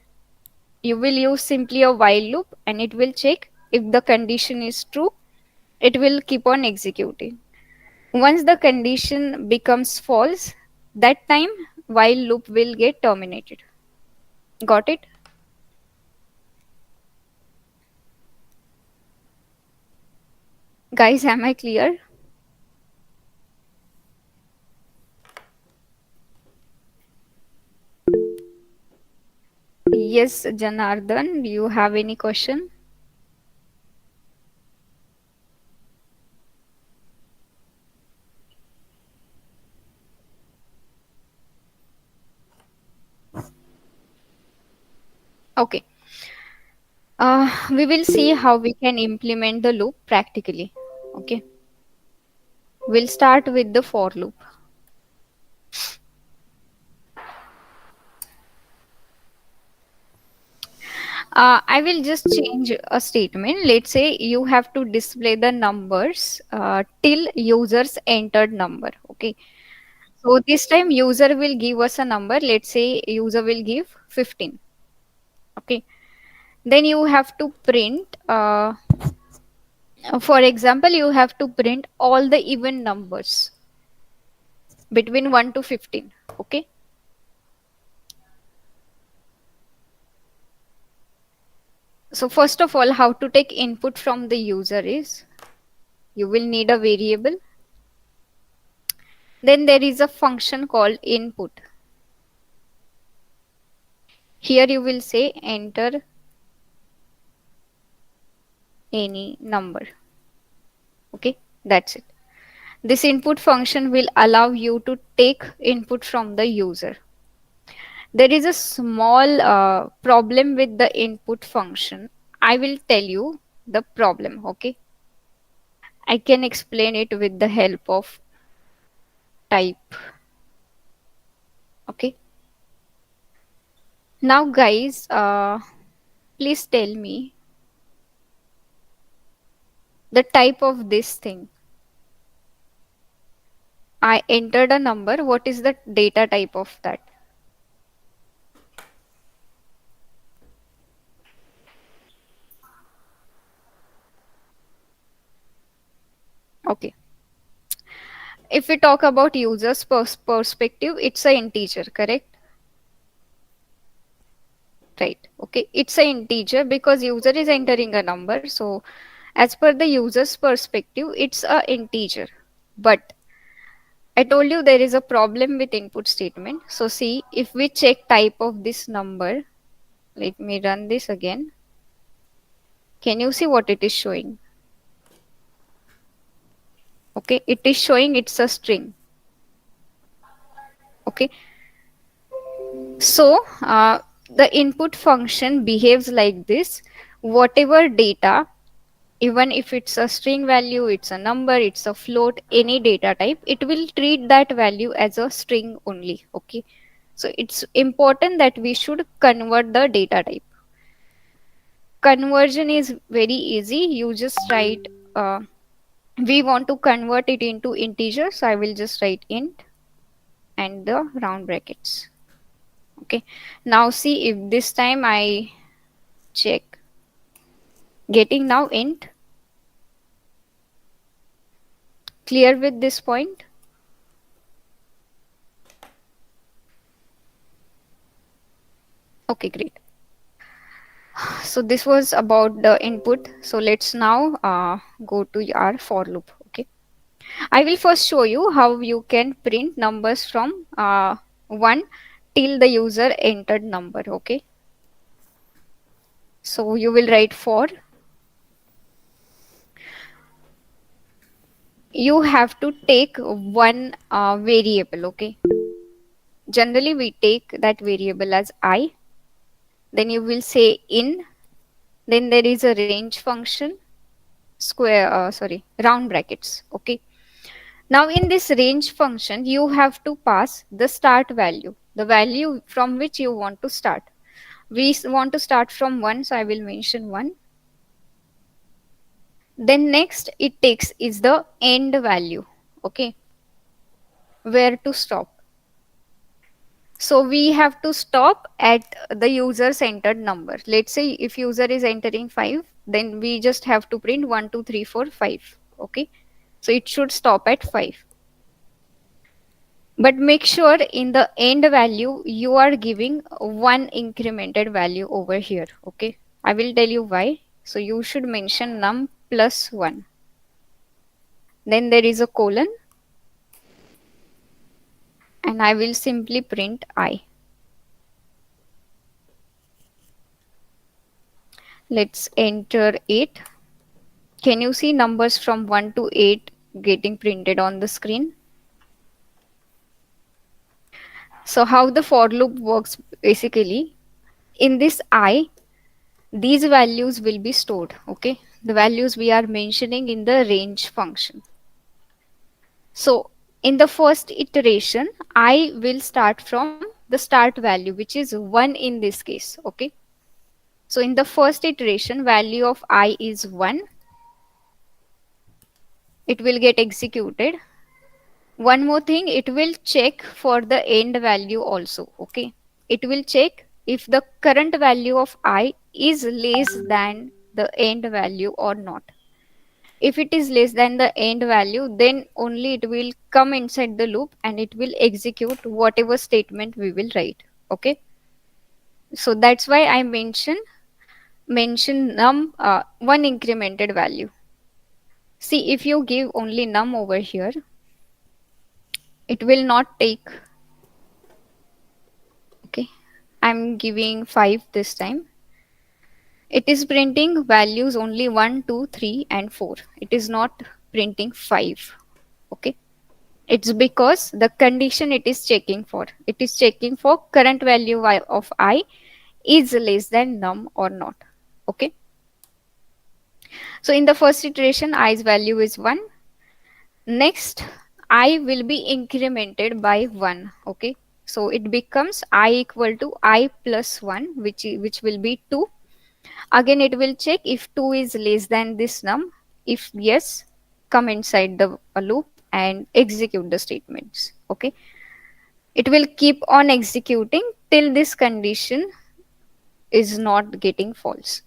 you will use simply a while loop and it will check if the condition is true. It will keep on executing. Once the condition becomes false, that time while loop will get terminated. Got it? Guys, am I clear? Yes, Janardhan, do you have any question? Okay. We will see how we can implement the loop practically. Okay. We'll start with the for loop. I will just change a statement. Let's say you have to display the numbers till users entered number. Okay. So this time user will give us a number. Let's say user will give 15. Okay. Then you have to print, for example, you have to print all the even numbers between 1 to 15. Okay. So first of all, how to take input from the user is you will need a variable. Then there is a function called input. Here you will say enter any number. Okay, that's it. This input function will allow you to take input from the user. There is a small problem with the input function. I will tell you the problem. Okay, I can explain it with the help of type. Okay, now guys, please tell me the type of this thing. I entered a number. What is the data type of that? Okay. If we talk about user's perspective, it's a integer, correct? Right. Okay. It's a integer because user is entering a number. So as per the user's perspective, it's a integer. But I told you there is a problem with input statement. So see, if we check type of this number, let me run this again. Can you see what it is showing? Okay, it is showing it's a string. Okay, so the input function behaves like this. Whatever data, even if it's a string value, it's a number, it's a float, any data type, it will treat that value as a string only. Okay, so it's important that we should convert the data type. Conversion is very easy. You just write, we want to convert it into integer, so I will just write int and the round brackets. Okay, now see if this time I check, getting now int. Clear with this point? Okay, great. So this was about the input. So let's now go to our for loop. Okay. I will first show you how you can print numbers from 1 till the user entered number. Okay. So you will write for, you have to take one variable. Okay. Generally we take that variable as I. Then you will say in. Then there is a range function, square, round brackets. Okay. Now in this range function, you have to pass the start value, the value from which you want to start. We want to start from 1, so I will mention 1. Then next it takes is the end value. Okay, where to stop. So we have to stop at the user's entered number. Let's say if user is entering 5, then we just have to print 1, 2, 3, 4, 5. Okay, so it should stop at 5. But make sure in the end value you are giving one incremented value over here. Okay, I will tell you why. So you should mention num plus 1. Then there is a colon, and I will simply print I. Let's enter 8. Can you see numbers from 1 to 8 getting printed on the screen? So how the for loop works basically, in this I, these values will be stored. Okay, the values we are mentioning in the range function. So in the first iteration, I will start from the start value, which is 1 in this case. Okay. So in the first iteration, value of I is 1. It will get executed. One more thing, it will check for the end value also. Okay. It will check if the current value of I is less than the end value or not. If it is less than the end value, then only it will come inside the loop and it will execute whatever statement we will write. Okay. So that's why I mention num one incremented value. See, if you give only num over here, it will not take. Okay. I'm giving 5 this time. It is printing values only 1, 2, 3, and 4. It is not printing 5. Okay. It's because the condition it is checking for. It is checking for current value of I is less than num or not. Okay. So in the first iteration, i's value is 1. Next, I will be incremented by 1. Okay. So it becomes I equal to I plus 1, which will be 2. Again, it will check if 2 is less than this num. If yes, come inside the loop and execute the statements. Okay. It will keep on executing till this condition is not getting false.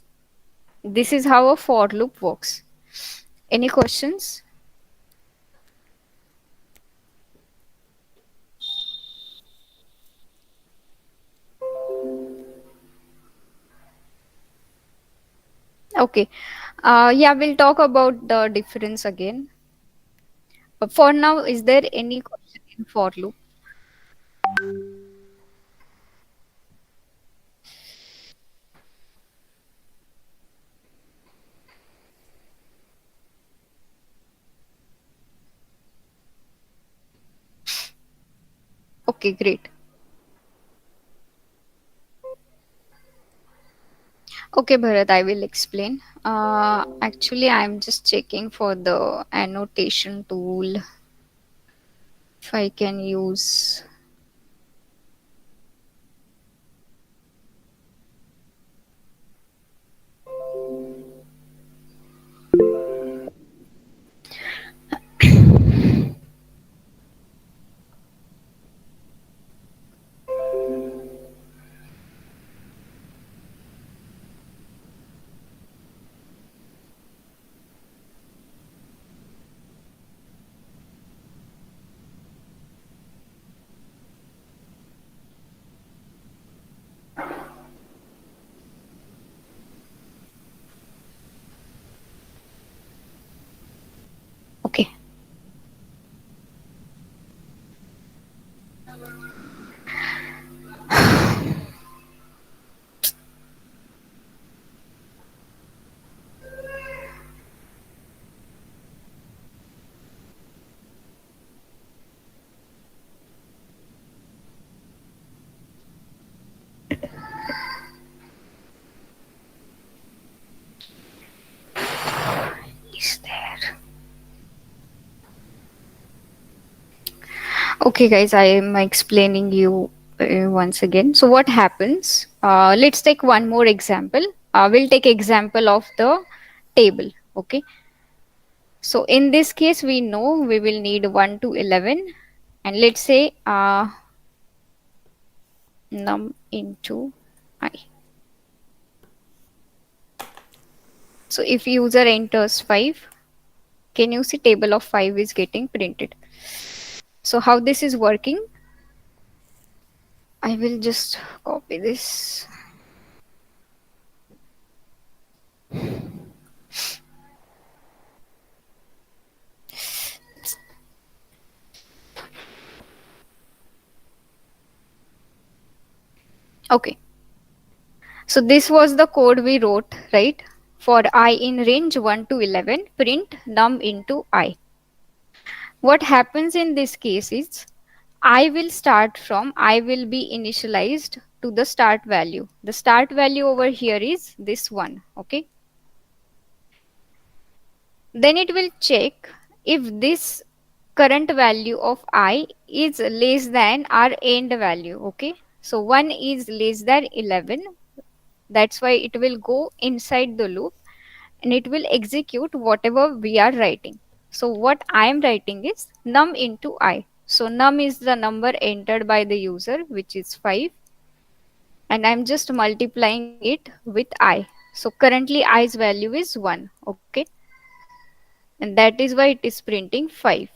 This is how a for loop works. Any questions? Okay. Yeah, we'll talk about the difference again. For now, is there any question in for loop? Okay, great. Okay, Bharat, I will explain. Actually, I'm just checking for the annotation tool if I can use. Is there? Okay, guys, I am explaining you once again. So what happens? Let's take one more example. We'll take example of the table. Okay. So in this case, we know we will need 1 to 11, and let's say num into I. So if user enters 5, can you see table of 5 is getting printed? So how this is working? I will just copy this. Okay. So this was the code we wrote, right? For I in range 1 to 11, print num into I. What happens in this case is I will start from, I will be initialized to the start value. The start value over here is this one, okay? Then it will check if this current value of I is less than our end value, okay? So 1 is less than 11. That's why it will go inside the loop and it will execute whatever we are writing. So what I am writing is num into I. So num is the number entered by the user, which is 5, and I'm just multiplying it with I. So currently I's value is 1, okay? And that is why it is printing 5,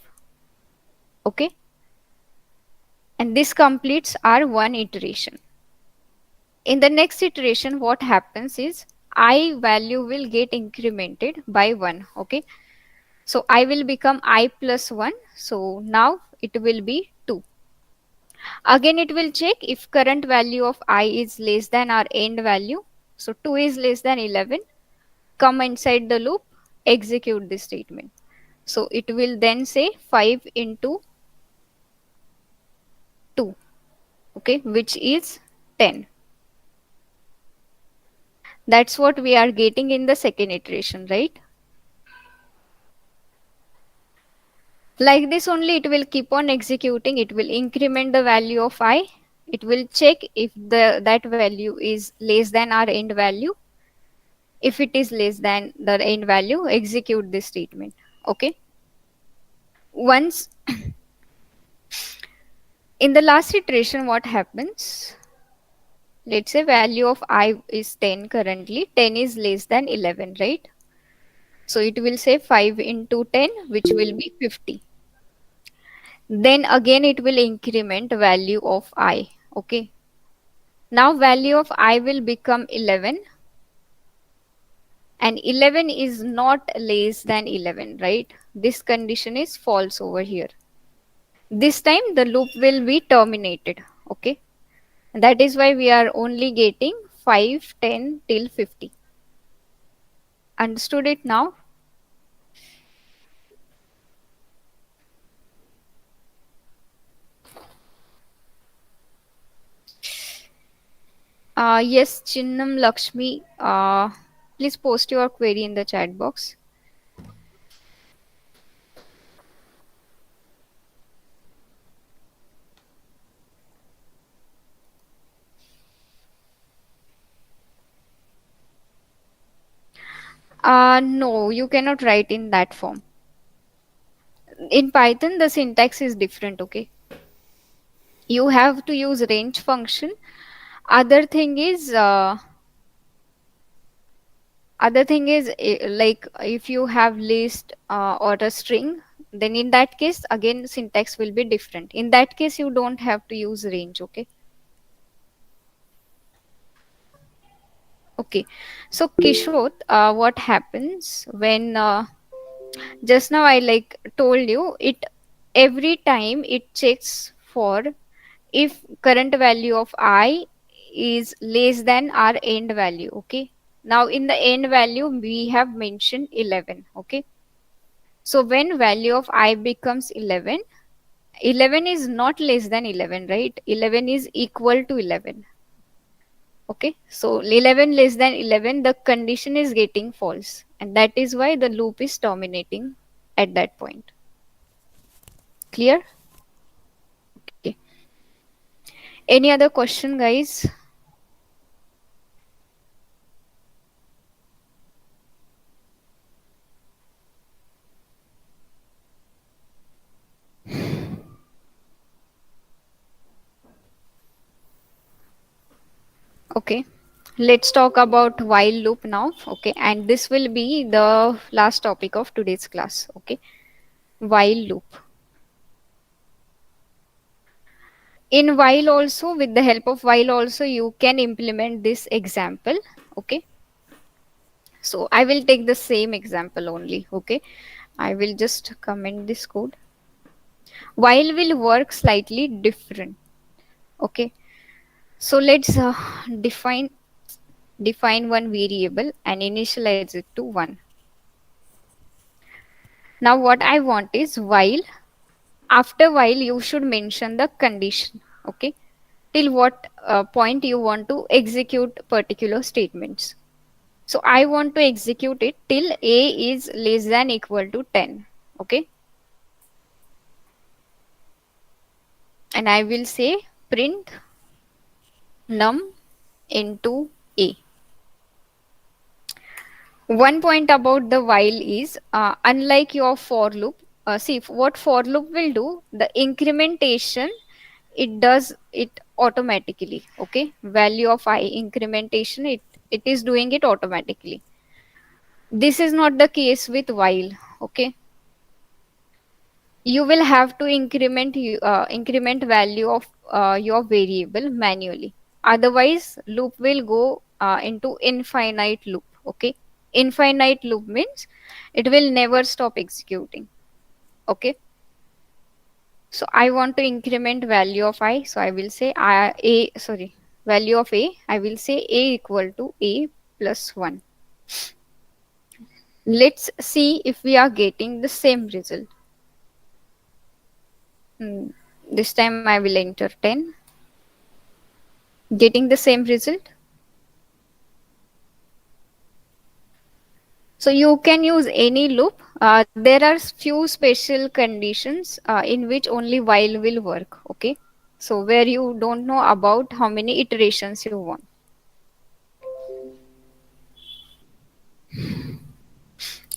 okay? And this completes our one iteration. In the next iteration, what happens is I value will get incremented by 1, okay? So I will become I plus 1. So now it will be 2. Again, it will check if current value of I is less than our end value. So 2 is less than 11. Come inside the loop, execute this statement. So it will then say 5 into 2, okay, which is 10. That's what we are getting in the second iteration, right? Like this only it will keep on executing. It will increment the value of I. It will check if the that value is less than our end value. If it is less than the end value, execute this statement. Okay. Once in the last iteration, what happens? Let's say value of I is 10 currently. 10 is less than 11, right? So it will say 5 into 10, which will be 50. Then again it will increment value of I. Okay. Now value of I will become 11, and 11 is not less than 11, right? This condition is false over here. This time the loop will be terminated, okay? And that is why we are only getting 5, 10 till 50. Understood it now? Yes, Chinnam Lakshmi, please post your query in the chat box. No, you cannot write in that form. In Python, the syntax is different, okay? You have to use range function. Other thing is, like if you have list or a string, then in that case, again, syntax will be different. In that case, you don't have to use range, okay? Okay. So Kishore, what happens when just now I like told you it every time it checks for if current value of I is less than our end value. Okay, now in the end value we have mentioned 11. Okay, so when value of I becomes 11, 11 is not less than 11, right? 11 is equal to 11. Okay, so 11 less than 11, the condition is getting false, and that is why the loop is terminating at that point. Clear? Okay. Any other question, guys? Okay, let's talk about while loop now. Okay, and this will be the last topic of today's class. Okay, while loop. In while also, with the help of while also, you can implement this example. Okay, so I will take the same example only. Okay, I will just comment this code. While will work slightly different. Okay, so let's define one variable and initialize it to 1. Now what I want is while. After while you should mention the condition. Okay, till what point you want to execute particular statements. So I want to execute it till a is less than equal to 10. Okay, and I will say print num into a. One point about the while is unlike your for loop, see what for loop will do, the incrementation it does it automatically. Okay, value of I incrementation, it is doing it automatically. This is not the case with while. Okay, you will have to increment value of your variable manually, otherwise loop will go into infinite loop. Okay, infinite loop means it will never stop executing. Okay, so I want to increment value of I, so I will say a sorry value of a, I will say a equal to a plus 1. Let's see if we are getting the same result. Hmm, this time I will enter 10. Getting the same result. So you can use any loop. There are few special conditions in which only while will work. Okay, so where you don't know about how many iterations you want.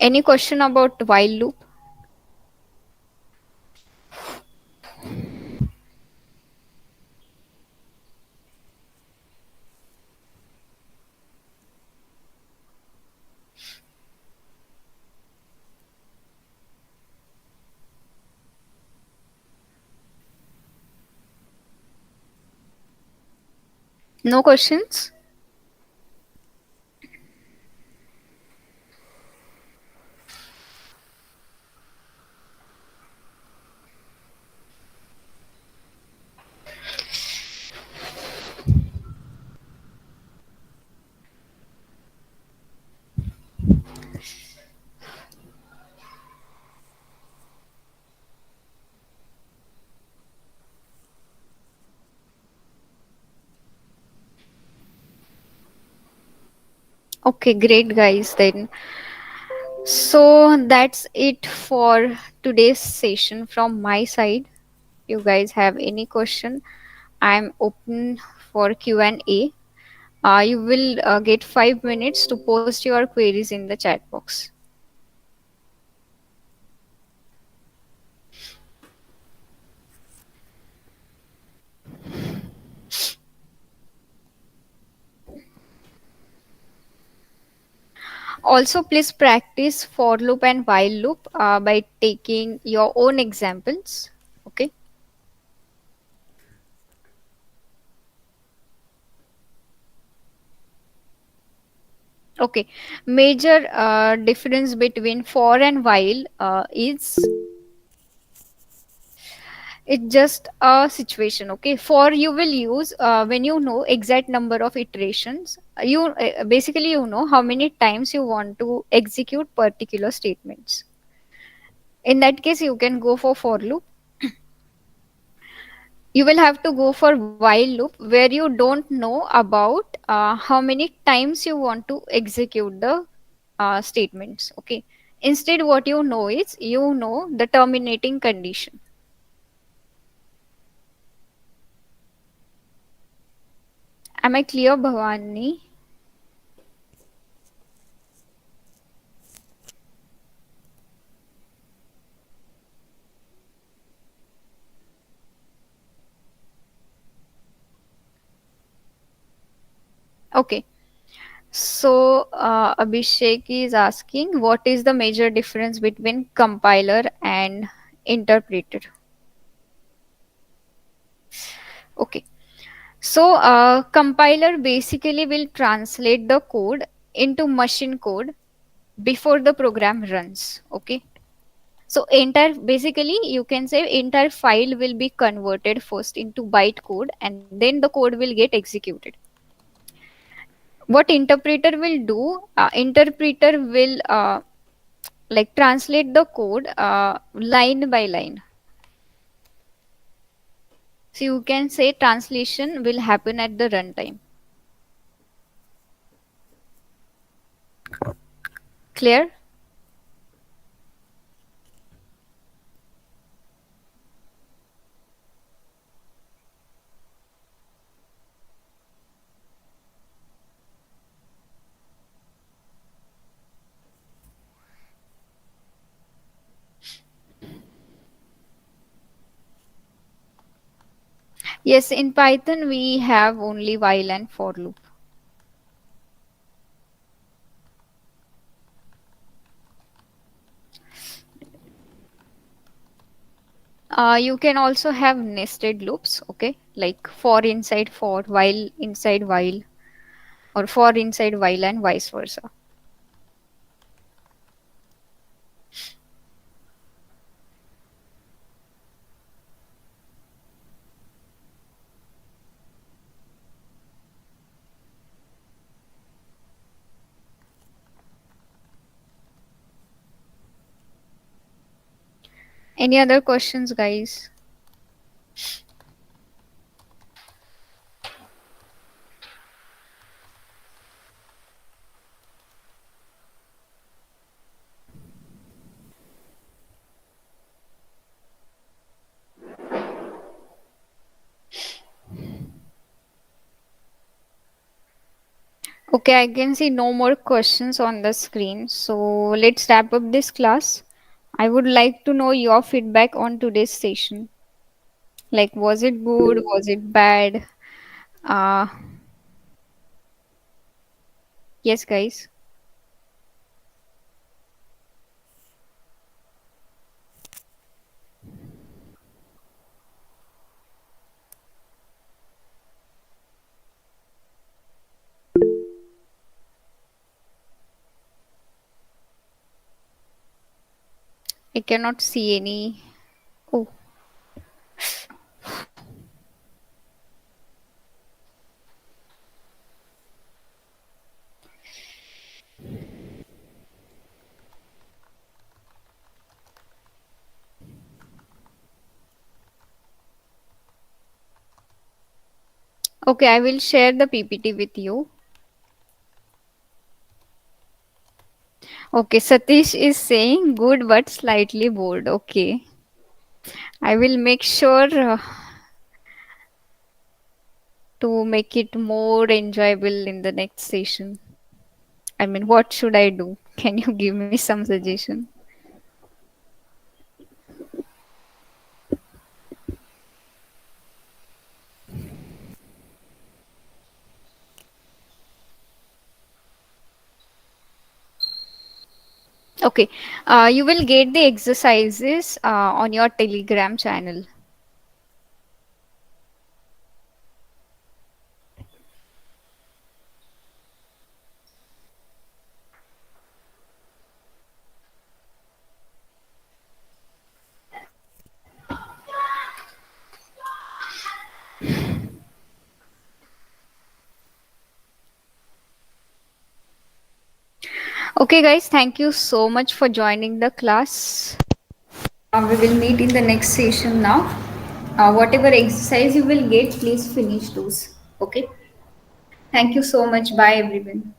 Any question about while loop? No questions? Okay, great guys then. So that's it for today's session from my side. You guys have any question? I'm open for Q&A. You will get 5 minutes to post your queries in the chat box. Also, please practice for loop and while loop by taking your own examples. Okay. Okay. Major difference between for and while It's just a situation. Okay, for you will use when you know exact number of iterations, you basically you know how many times you want to execute particular statements. In that case you can go for loop. You will have to go for while loop where you don't know about how many times you want to execute the statements. Okay, instead what you know is you know the terminating condition. Am I clear, Bhavani? Okay. So, Abhishek is asking, what is the major difference between compiler and interpreter? Okay. So, compiler basically will translate the code into machine code before the program runs. Okay. So, entire basically you can say entire file will be converted first into byte code and then the code will get executed. What interpreter will do? Interpreter will like translate the code line by line. So you can say translation will happen at the runtime. Clear? Yes, in Python we have only while and for loop. You can also have nested loops, okay, like for inside for, while inside while, or for inside while and vice versa. Any other questions, guys? Okay, I can see no more questions on the screen. So let's wrap up this class. I would like to know your feedback on today's session. Like, was it good? Was it bad? Uh, yes, guys. I cannot see any. Oh, okay. I will share the PPT with you. Okay, Satish is saying good but slightly bored. Okay, I will make sure to make it more enjoyable in the next session. I mean, what should I do? Can you give me some suggestion? Okay, you will get the exercises on your Telegram channel. Okay, guys, thank you so much for joining the class. We will meet in the next session now. Whatever exercise you will get, please finish those. Okay. Thank you so much. Bye, everyone.